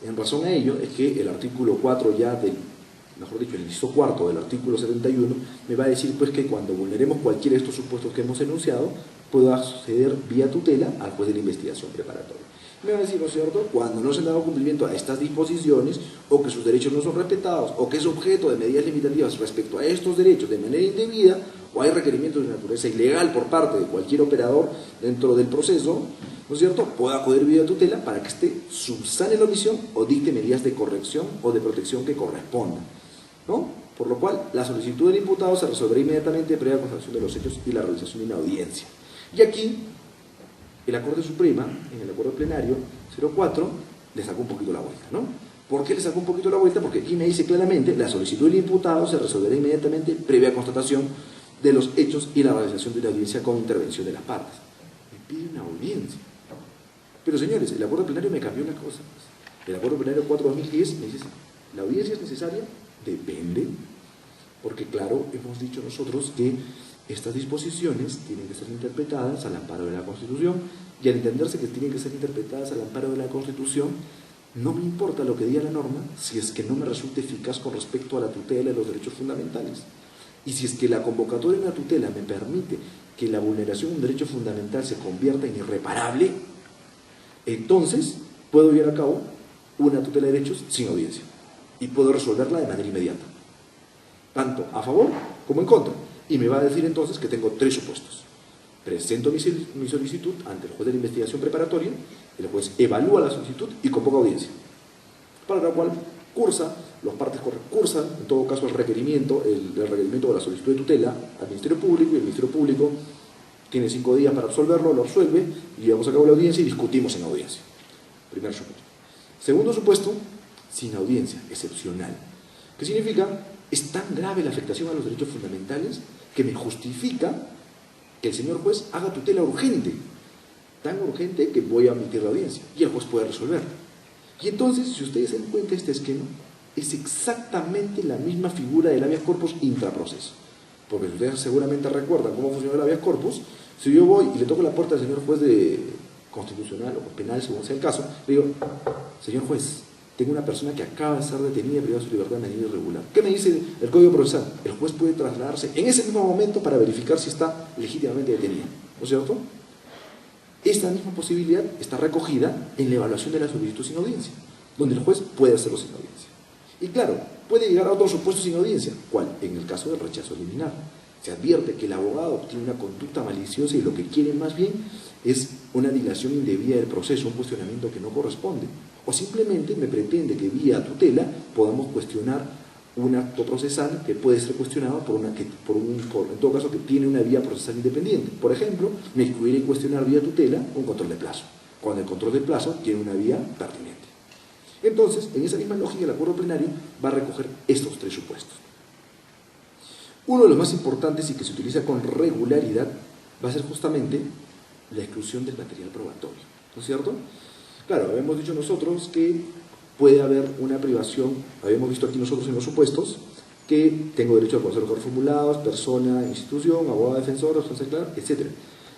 En razón a ello es que el artículo 4 ya del, mejor dicho, el inciso cuarto del artículo 71 me va a decir pues que cuando vulneremos cualquiera de estos supuestos que hemos enunciado, puedo acceder vía tutela al juez de la investigación preparatoria. Me va a decir, ¿no es cierto?, cuando no se han dado cumplimiento a estas disposiciones, o que sus derechos no son respetados, o que es objeto de medidas limitativas respecto a estos derechos de manera indebida, o hay requerimientos de naturaleza ilegal por parte de cualquier operador dentro del proceso, ¿no es cierto?, puedo acudir vía tutela para que éste subsane la omisión o dicte medidas de corrección o de protección que correspondan, ¿no? Por lo cual, la solicitud del imputado se resolverá inmediatamente previa constatación de los hechos y la realización de una audiencia. Y aquí, la Corte Suprema, en el acuerdo plenario 04, le sacó un poquito la vuelta, ¿no? ¿Por qué le sacó un poquito la vuelta? Porque aquí me dice claramente, la solicitud del imputado se resolverá inmediatamente previa constatación de los hechos y la realización de una audiencia con intervención de las partes. Me pide una audiencia. Pero señores, el acuerdo plenario me cambió la cosa. El acuerdo plenario 4-2010 me dice, ¿la audiencia es necesaria? Depende. Porque claro, hemos dicho nosotros que estas disposiciones tienen que ser interpretadas al amparo de la Constitución, y al entenderse que tienen que ser interpretadas al amparo de la Constitución, no me importa lo que diga la norma si es que no me resulta eficaz con respecto a la tutela de los derechos fundamentales. Y si es que la convocatoria de una tutela me permite que la vulneración de un derecho fundamental se convierta en irreparable, entonces puedo llevar a cabo una tutela de derechos sin audiencia y puedo resolverla de manera inmediata, tanto a favor como en contra. Y me va a decir entonces que tengo 3 supuestos. Presento mi solicitud ante el juez de la investigación preparatoria, el juez evalúa la solicitud y convoca audiencia, para la cual los partes cursan, en todo caso, el requerimiento o la solicitud de tutela al Ministerio Público, y el Ministerio Público tiene 5 días para absolverlo, lo absuelve, y llevamos a cabo la audiencia y discutimos en audiencia. Primer supuesto. Segundo supuesto, sin audiencia, excepcional. ¿Qué significa? Es tan grave la afectación a los derechos fundamentales que me justifica que el señor juez haga tutela urgente, tan urgente que voy a admitir la audiencia, y el juez puede resolver. Y entonces, si ustedes se dan cuenta, este esquema es exactamente la misma figura del habeas corpus intraproceso. Porque ustedes seguramente recuerdan cómo funciona el habeas corpus. Si yo voy y le toco la puerta al señor juez de constitucional o penal, según sea el caso, le digo, señor juez, tengo una persona que acaba de ser detenida y privada de su libertad de manera irregular. ¿Qué me dice el Código Procesal? El juez puede trasladarse en ese mismo momento para verificar si está legítimamente detenida, ¿no es cierto? Esta misma posibilidad está recogida en la evaluación de la solicitud sin audiencia, donde el juez puede hacerlo sin audiencia. Y claro, puede llegar a otros supuestos sin audiencia, ¿cuál? En el caso del rechazo liminar. Se advierte que el abogado tiene una conducta maliciosa y lo que quiere más bien es una dilación indebida del proceso, un cuestionamiento que no corresponde. O simplemente me pretende que vía tutela podamos cuestionar un acto procesal que puede ser cuestionado en todo caso, que tiene una vía procesal independiente. Por ejemplo, me pudiera cuestionar vía tutela un control de plazo, cuando el control de plazo tiene una vía pertinente. Entonces, en esa misma lógica, el acuerdo plenario va a recoger estos tres supuestos. Uno de los más importantes y que se utiliza con regularidad va a ser justamente la exclusión del material probatorio, ¿no es cierto? Claro, habíamos dicho nosotros que puede haber una privación, habíamos visto aquí nosotros en los supuestos, que tengo derecho a conocer los formulados, persona, institución, abogado defensor, etc.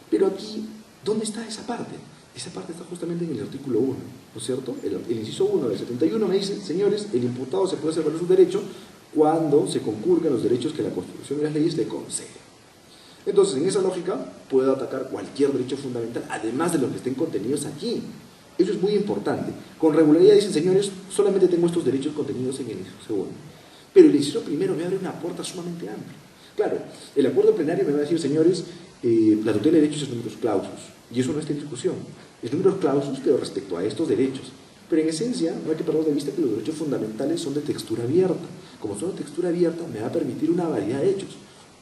Pero aquí, ¿dónde está esa parte? Esa parte está justamente en el artículo 1, ¿no es cierto? El inciso 1 del 71 me dice, señores, el imputado se puede hacer valer su derecho cuando se conculcan los derechos que la Constitución y las leyes le conceden. Entonces, en esa lógica, puedo atacar cualquier derecho fundamental, además de los que estén contenidos aquí. Eso es muy importante. Con regularidad dicen, señores, solamente tengo estos derechos contenidos en el inciso segundo. Pero el inciso primero me abre una puerta sumamente amplia. Claro, el acuerdo plenario me va a decir, señores, la tutela de derechos es numerus clausus, y eso no está en discusión. Es numerus clausus, pero respecto a estos derechos. Pero en esencia, no hay que perder de vista que los derechos fundamentales son de textura abierta. Como son de textura abierta, me va a permitir una variedad de hechos.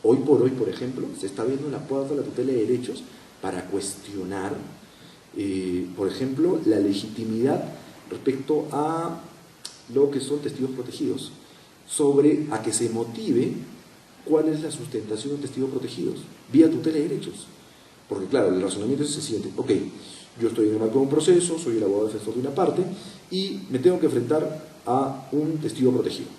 Hoy, por ejemplo, se está viendo la puerta de la tutela de derechos para cuestionar, por ejemplo, la legitimidad respecto a lo que son testigos protegidos, sobre a que se motive cuál es la sustentación de testigos protegidos, vía tutela de derechos. Porque claro, el razonamiento es el siguiente, ok, yo estoy en el marco de un proceso, soy el abogado defensor de una parte y me tengo que enfrentar a un testigo protegido.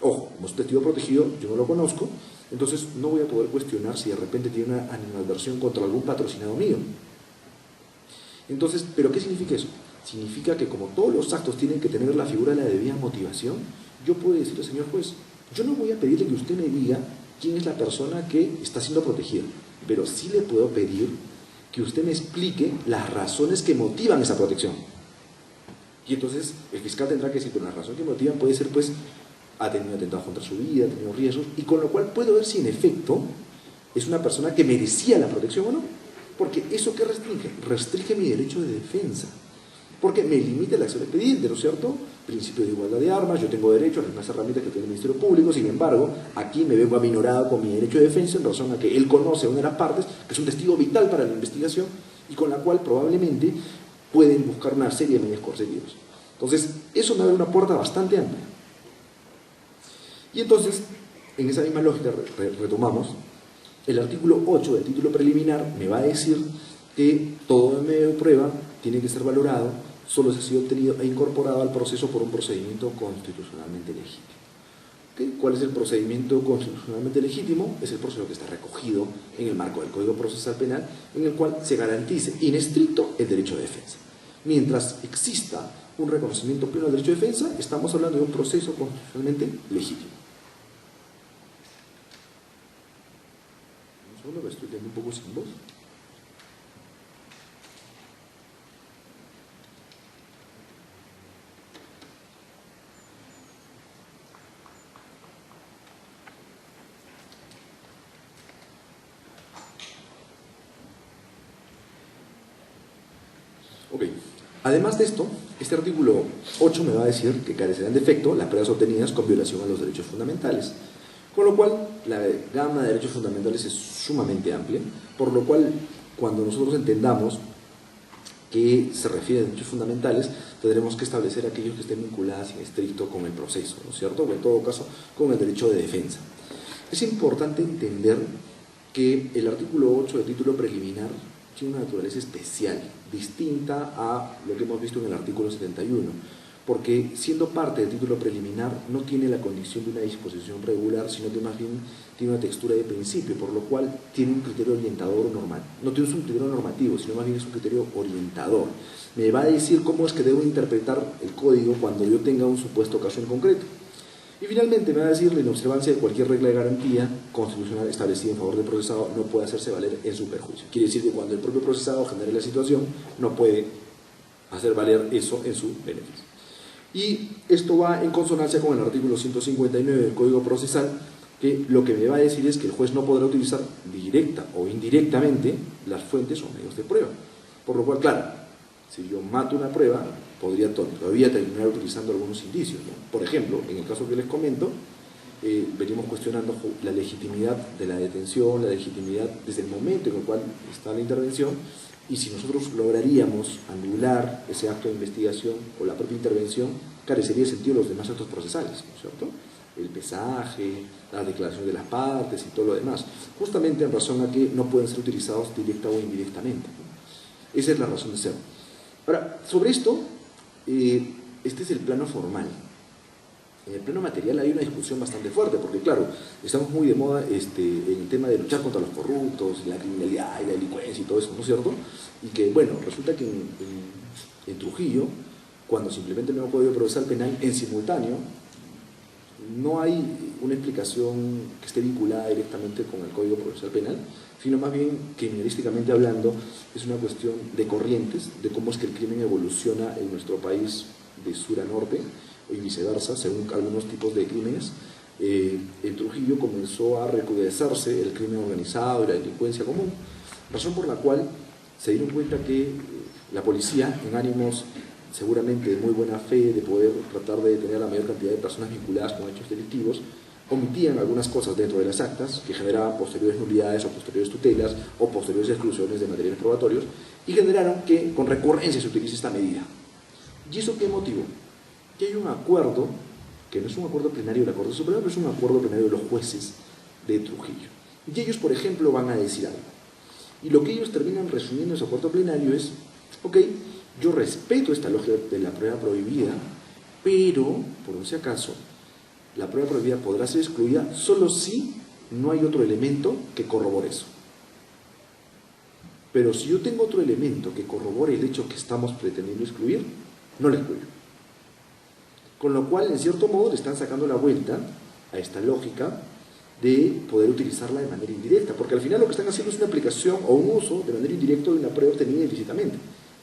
Ojo, como es un testigo protegido, yo no lo conozco, entonces no voy a poder cuestionar si de repente tiene una animadversión contra algún patrocinado mío. Entonces, ¿pero qué significa eso? Significa que como todos los actos tienen que tener la figura de la debida motivación, yo puedo decirle, señor juez, yo no voy a pedirle que usted me diga quién es la persona que está siendo protegida, pero sí le puedo pedir que usted me explique las razones que motivan esa protección. Y entonces el fiscal tendrá que decir, pero la razón que motivan puede ser, pues, ha tenido atentados contra su vida, ha tenido riesgos, y con lo cual puedo ver si en efecto es una persona que merecía la protección o no. Porque ¿eso qué restringe? Restringe mi derecho de defensa. Porque me limita la acción expediente, ¿no es cierto? Principio de igualdad de armas, yo tengo derecho a las mismas herramientas que tiene el Ministerio Público, sin embargo, aquí me veo aminorado con mi derecho de defensa en razón a que él conoce a una de las partes, que es un testigo vital para la investigación, y con la cual probablemente pueden buscar una serie de medios coercitivos. Entonces, eso me abre una puerta bastante amplia. Y entonces, en esa misma lógica, retomamos, el artículo 8 del título preliminar me va a decir que todo medio de prueba tiene que ser valorado solo si ha sido obtenido e incorporado al proceso por un procedimiento constitucionalmente legítimo. ¿Okay? ¿Cuál es el procedimiento constitucionalmente legítimo? Es el proceso que está recogido en el marco del Código Procesal Penal, en el cual se garantice in estricto el derecho de defensa. Mientras exista un reconocimiento pleno del derecho de defensa, estamos hablando de un proceso constitucionalmente legítimo. Un segundo, me estoy quedando un poco sin voz. Ok, además de esto, este artículo 8 me va a decir que carecerán de efecto las pruebas obtenidas con violación a los derechos fundamentales, con lo cual la gama de derechos fundamentales es sumamente amplia, por lo cual cuando nosotros entendamos que se refiere a derechos fundamentales, tendremos que establecer aquellos que estén vinculados en estricto con el proceso, ¿no es cierto? O en todo caso, con el derecho de defensa. Es importante entender que el artículo 8 del título preliminar tiene una naturaleza especial, distinta a lo que hemos visto en el artículo 71, porque siendo parte del título preliminar no tiene la condición de una disposición regular, sino que más bien tiene una textura de principio, por lo cual tiene un criterio orientador normal. No tiene un criterio normativo, sino más bien es un criterio orientador. Me va a decir cómo es que debo interpretar el código cuando yo tenga un supuesto caso en concreto. Y finalmente me va a decir la inobservancia de cualquier regla de garantía constitucional establecida en favor del procesado no puede hacerse valer en su perjuicio. Quiere decir que cuando el propio procesado genere la situación, no puede hacer valer eso en su beneficio. Y esto va en consonancia con el artículo 159 del Código Procesal, que lo que me va a decir es que el juez no podrá utilizar directa o indirectamente las fuentes o medios de prueba. Por lo cual, claro, si yo mato una prueba, podría todavía terminar utilizando algunos indicios, ¿no? Por ejemplo, en el caso que les comento, venimos cuestionando la legitimidad de la detención, la legitimidad desde el momento en el cual está la intervención, y si nosotros lograríamos anular ese acto de investigación o la propia intervención, carecería de sentido los demás actos procesales, ¿no es cierto? El pesaje, las declaraciones de las partes y todo lo demás, justamente en razón a que no pueden ser utilizados directa o indirectamente, ¿no? Esa es la razón de ser. Ahora, sobre esto, este es el plano formal. En el plano material hay una discusión bastante fuerte, porque claro, estamos muy de moda en el tema de luchar contra los corruptos, la criminalidad y la delincuencia y todo eso, ¿no es cierto? Y que, bueno, resulta que en Trujillo, cuando se implementa el nuevo Código Procesal Penal, en simultáneo, no hay una explicación que esté vinculada directamente con el Código Procesal Penal, sino más bien, criminalísticamente hablando, es una cuestión de corrientes, de cómo es que el crimen evoluciona en nuestro país de sur a norte, y viceversa, según algunos tipos de crímenes. En Trujillo comenzó a recrudecerse el crimen organizado y la delincuencia común, razón por la cual se dieron cuenta que la policía, en ánimos seguramente de muy buena fe, de poder tratar de detener a la mayor cantidad de personas vinculadas con hechos delictivos, omitían algunas cosas dentro de las actas que generaban posteriores nulidades o posteriores tutelas o posteriores exclusiones de materiales probatorios, y generaron que con recurrencia se utilice esta medida. ¿Y eso qué motivó? Que hay un acuerdo, que no es un acuerdo plenario de la Corte Suprema, pero es un acuerdo plenario de los jueces de Trujillo. Y ellos, por ejemplo, van a decir algo. Y lo que ellos terminan resumiendo en su acuerdo plenario es, ok, yo respeto esta lógica de la prueba prohibida, pero, por si acaso, la prueba prohibida podrá ser excluida solo si no hay otro elemento que corrobore eso. Pero si yo tengo otro elemento que corrobore el hecho que estamos pretendiendo excluir, no la excluyo. Con lo cual, en cierto modo, le están sacando la vuelta a esta lógica de poder utilizarla de manera indirecta, porque al final lo que están haciendo es una aplicación o un uso de manera indirecta de una prueba obtenida ilícitamente.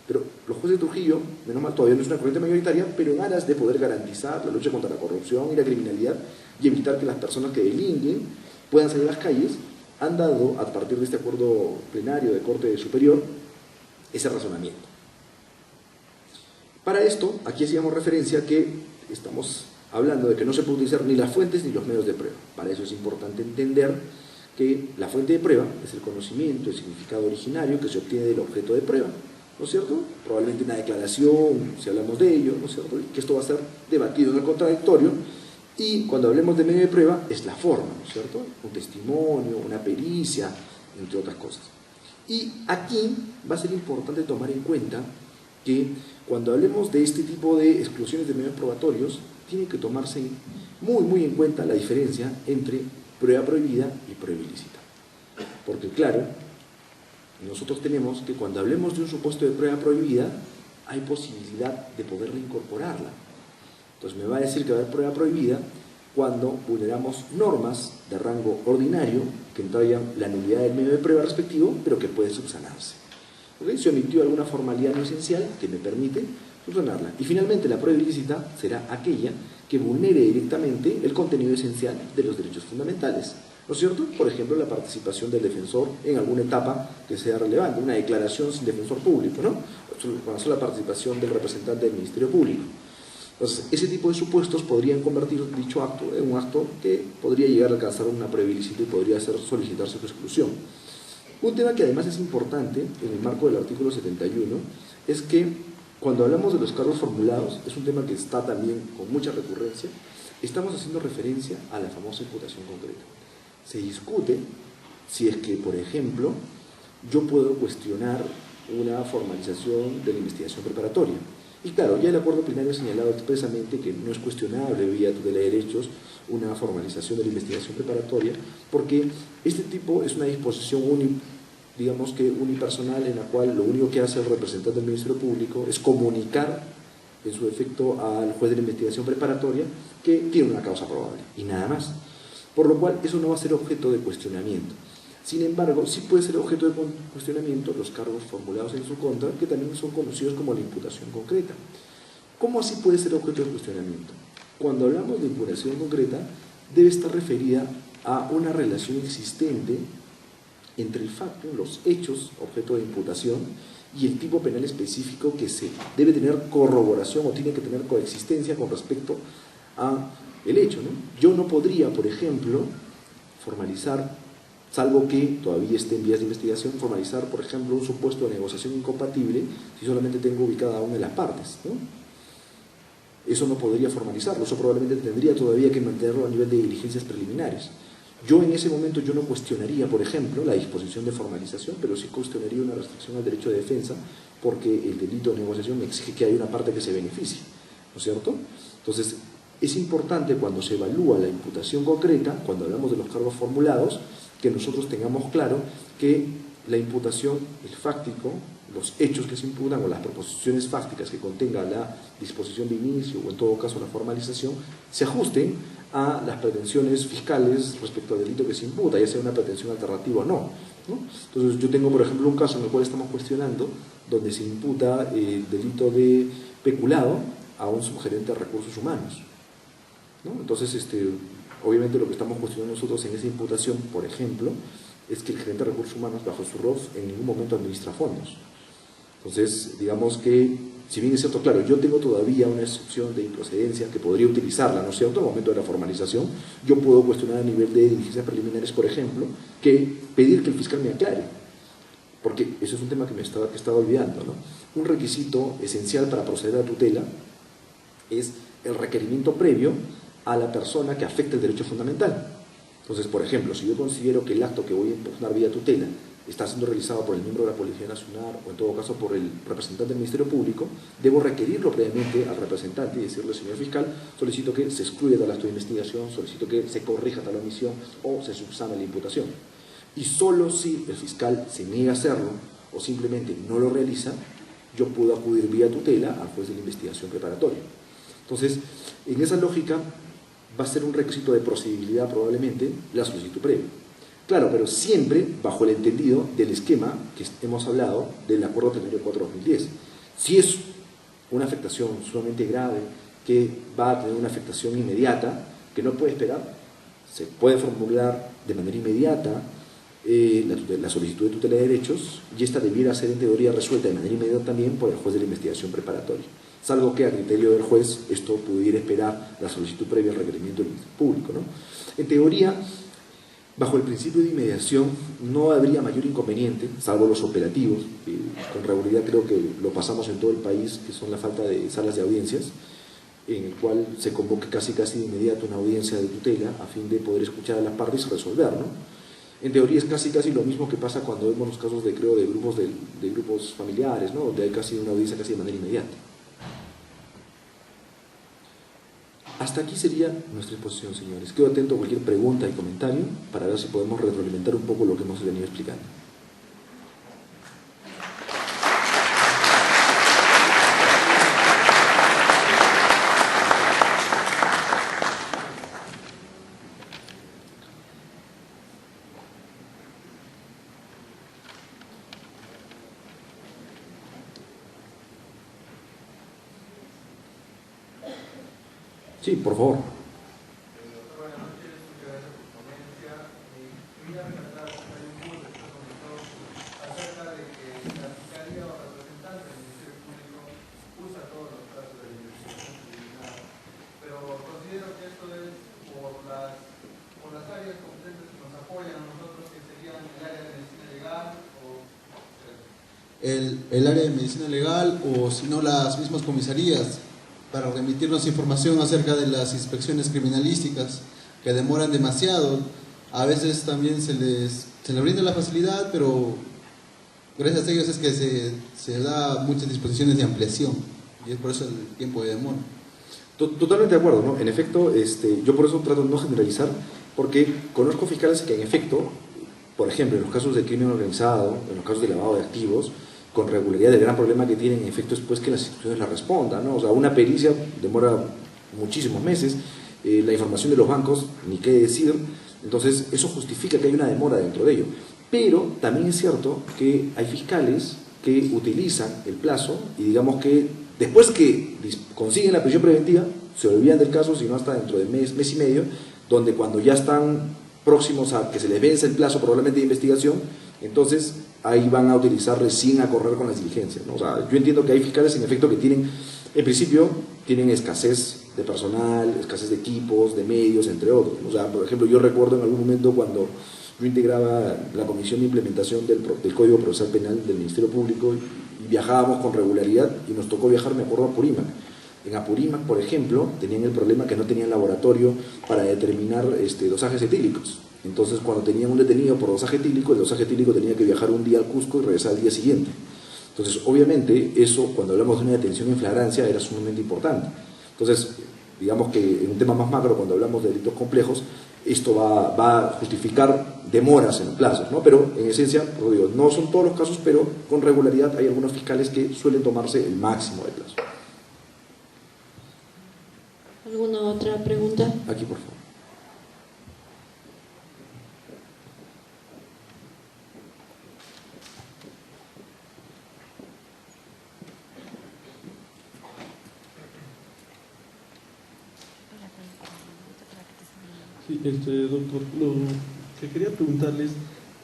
Pero los jueces de Trujillo, menos mal, todavía no es una corriente mayoritaria, pero en aras de poder garantizar la lucha contra la corrupción y la criminalidad y evitar que las personas que delinquen puedan salir a las calles, han dado, a partir de este acuerdo plenario de Corte Superior, ese razonamiento. Para esto, aquí hacíamos referencia a que estamos hablando de que no se puede utilizar ni las fuentes ni los medios de prueba. Para eso es importante entender que la fuente de prueba es el conocimiento, el significado originario que se obtiene del objeto de prueba, ¿no es cierto? Probablemente una declaración, si hablamos de ello, ¿no es cierto? Y que esto va a ser debatido en el contradictorio. Y cuando hablemos de medio de prueba, es la forma, ¿no es cierto? Un testimonio, una pericia, entre otras cosas. Y aquí va a ser importante tomar en cuenta que cuando hablemos de este tipo de exclusiones de medios probatorios, tiene que tomarse muy en cuenta la diferencia entre prueba prohibida y prueba ilícita. Porque claro, nosotros tenemos que cuando hablemos de un supuesto de prueba prohibida, hay posibilidad de poder reincorporarla. Entonces me va a decir que va a haber prueba prohibida cuando vulneramos normas de rango ordinario que entrañan la nulidad del medio de prueba respectivo, pero que puede subsanarse. ¿Okay? Se omitió alguna formalidad no esencial que me permite subsanarla. Y finalmente la prueba ilícita será aquella que vulnere directamente el contenido esencial de los derechos fundamentales, ¿no es cierto? Por ejemplo, la participación del defensor en alguna etapa que sea relevante, una declaración sin defensor público, ¿no? Cuando la participación del representante del Ministerio Público. Entonces, ese tipo de supuestos podrían convertir dicho acto en un acto que podría llegar a alcanzar una prueba ilícita y podría solicitarse su exclusión. Un tema que además es importante en el marco del artículo 71 es que cuando hablamos de los cargos formulados, es un tema que está también con mucha recurrencia, estamos haciendo referencia a la famosa imputación concreta. Se discute si es que, por ejemplo, yo puedo cuestionar una formalización de la investigación preparatoria. Y claro, ya el acuerdo plenario ha señalado expresamente que no es cuestionable vía tutela de derechos una formalización de la investigación preparatoria, porque este tipo es una disposición digamos que unipersonal, en la cual lo único que hace el representante del Ministerio Público es comunicar en su efecto al juez de la investigación preparatoria que tiene una causa probable y nada más. Por lo cual eso no va a ser objeto de cuestionamiento. Sin embargo, sí puede ser objeto de cuestionamiento los cargos formulados en su contra, que también son conocidos como la imputación concreta. ¿Cómo así puede ser objeto de cuestionamiento? Cuando hablamos de imputación concreta, debe estar referida a una relación existente entre el facto, los hechos objeto de imputación y el tipo penal específico que se debe tener corroboración o tiene que tener coexistencia con respecto a el hecho, ¿no? Yo no podría, por ejemplo, formalizar, salvo que todavía esté en vías de investigación, formalizar, por ejemplo, un supuesto de negociación incompatible si solamente tengo ubicada una de las partes, ¿no? Eso no podría formalizarlo, eso probablemente tendría todavía que mantenerlo a nivel de diligencias preliminares. Yo en ese momento yo no cuestionaría, por ejemplo, la disposición de formalización, pero sí cuestionaría una restricción al derecho de defensa, porque el delito de negociación me exige que haya una parte que se beneficie, ¿no es cierto? Entonces, es importante cuando se evalúa la imputación concreta, cuando hablamos de los cargos formulados, que nosotros tengamos claro que la imputación, el fáctico, los hechos que se imputan o las proposiciones fácticas que contenga la disposición de inicio o en todo caso la formalización, se ajusten a las pretensiones fiscales respecto al delito que se imputa, ya sea una pretensión alternativa o no, ¿no? Entonces yo tengo por ejemplo un caso en el cual estamos cuestionando donde se imputa el delito de peculado a un subgerente de recursos humanos, ¿no? Entonces obviamente lo que estamos cuestionando nosotros en esa imputación, por ejemplo, es que el gerente de recursos humanos bajo su ROF en ningún momento administra fondos. Entonces, digamos que, si bien es cierto, claro, yo tengo todavía una excepción de improcedencia que podría utilizarla, ¿no es cierto?, al momento de la formalización, yo puedo cuestionar a nivel de diligencias preliminares, por ejemplo, que pedir que el fiscal me aclare, porque eso es un tema que estaba olvidando, ¿no? Un requisito esencial para proceder a la tutela es el requerimiento previo a la persona que afecta el derecho fundamental. Entonces, por ejemplo, si yo considero que el acto que voy a impugnar vía tutela está siendo realizado por el miembro de la Policía Nacional o en todo caso por el representante del Ministerio Público, debo requerirlo previamente al representante y decirle: señor fiscal, solicito que se excluya del acto de investigación, solicito que se corrija tal omisión o se subsane la imputación. Y solo si el fiscal se niega a hacerlo o simplemente no lo realiza, yo puedo acudir vía tutela al juez de la investigación preparatoria. Entonces, en esa lógica va a ser un requisito de procedibilidad probablemente la solicitud previa. Claro, pero siempre bajo el entendido del esquema que hemos hablado del Acuerdo Plenario 4/2010. Si es una afectación sumamente grave, que va a tener una afectación inmediata, que no puede esperar, se puede formular de manera inmediata la solicitud de tutela de derechos, y esta debiera ser en teoría resuelta de manera inmediata también por el juez de la investigación preparatoria. Salvo que a criterio del juez esto pudiera esperar la solicitud previa al requerimiento del Ministerio Público, ¿no? En teoría, bajo el principio de inmediación no habría mayor inconveniente, salvo los operativos, que con regularidad creo que lo pasamos en todo el país, que son la falta de salas de audiencias, en el cual se convoque casi de inmediato una audiencia de tutela a fin de poder escuchar a las partes y resolver, ¿no? En teoría es casi lo mismo que pasa cuando vemos los casos de grupos familiares, ¿no? Donde hay casi una audiencia casi de manera inmediata. Hasta aquí sería nuestra exposición, señores. Quedo atento a cualquier pregunta y comentario para ver si podemos retroalimentar un poco lo que hemos venido explicando. Sí, por favor. El área de medicina legal o si no las mismas comisarías para remitirnos información acerca de las inspecciones criminalísticas que demoran demasiado, a veces también se les brinda la facilidad, pero gracias a ellos es que se da muchas disposiciones de ampliación, y es por eso el tiempo de demora. Totalmente de acuerdo, ¿no? En efecto, yo por eso trato de no generalizar, porque conozco fiscales que en efecto, por ejemplo, en los casos de crimen organizado, en los casos de lavado de activos, con regularidad, el gran problema que tienen en efecto es pues que las instituciones la respondan, ¿no? O sea, una pericia demora muchísimos meses, la información de los bancos, ni qué decir, entonces eso justifica que hay una demora dentro de ello. Pero también es cierto que hay fiscales que utilizan el plazo y digamos que después que consiguen la prisión preventiva, se olvidan del caso, sino hasta dentro de mes y medio, donde cuando ya están próximos a que se les vence el plazo probablemente de investigación, entonces ahí van a utilizar recién a correr con las diligencias, ¿no? O sea, yo entiendo que hay fiscales en efecto que tienen, en principio, tienen escasez de personal, escasez de equipos, de medios, entre otros. O sea, por ejemplo, yo recuerdo en algún momento cuando yo integraba la Comisión de Implementación del Código Procesal Penal del Ministerio Público y viajábamos con regularidad y nos tocó viajar, me acuerdo, a Apurímac. En Apurímac, por ejemplo, tenían el problema que no tenían laboratorio para determinar dosajes etílicos. Entonces, cuando tenían un detenido por dosaje etílico, el dosaje etílico tenía que viajar un día al Cusco y regresar al día siguiente. Entonces, obviamente, eso, cuando hablamos de una detención en flagrancia, era sumamente importante. Entonces, digamos que en un tema más macro, cuando hablamos de delitos complejos, esto va a justificar demoras en los plazos, ¿no? Pero en esencia, como digo, no son todos los casos, pero con regularidad hay algunos fiscales que suelen tomarse el máximo de plazo. ¿Alguna otra pregunta? Aquí, por favor. Sí, doctor, lo que quería preguntarles,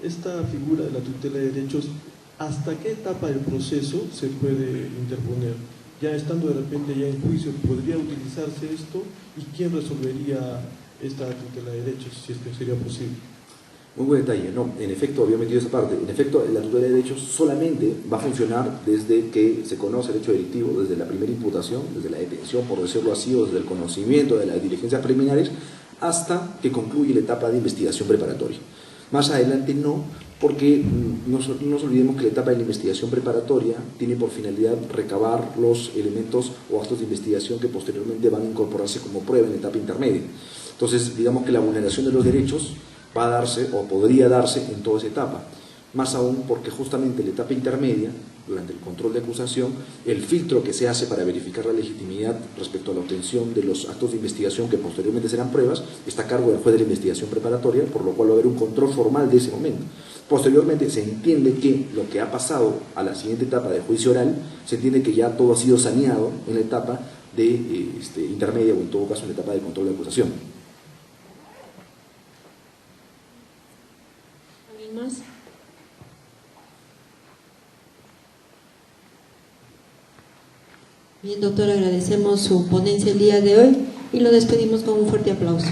esta figura de la tutela de derechos, ¿hasta qué etapa del proceso se puede interponer? Ya estando de repente ya en juicio, ¿podría utilizarse esto? ¿Y quién resolvería esta tutela de derechos, si es que sería posible? Muy buen detalle, no, en efecto había metido esa parte. En efecto, la tutela de derechos solamente va a funcionar desde que se conoce el hecho delictivo, desde la primera imputación, desde la detención, por decirlo así, o desde el conocimiento de las diligencias preliminares, hasta que concluye la etapa de investigación preparatoria. Más adelante no, porque no nos olvidemos que la etapa de la investigación preparatoria tiene por finalidad recabar los elementos o actos de investigación que posteriormente van a incorporarse como prueba en la etapa intermedia. Entonces, digamos que la vulneración de los derechos va a darse o podría darse en toda esa etapa. Más aún porque justamente en la etapa intermedia, durante el control de acusación, el filtro que se hace para verificar la legitimidad respecto a la obtención de los actos de investigación que posteriormente serán pruebas, está a cargo del juez de la investigación preparatoria, por lo cual va a haber un control formal de ese momento. Posteriormente se entiende que lo que ha pasado a la siguiente etapa de juicio oral, se entiende que ya todo ha sido saneado en la etapa de intermedia o en todo caso en la etapa de control de acusación. ¿Alguien más? Bien, doctor, agradecemos su ponencia el día de hoy y lo despedimos con un fuerte aplauso.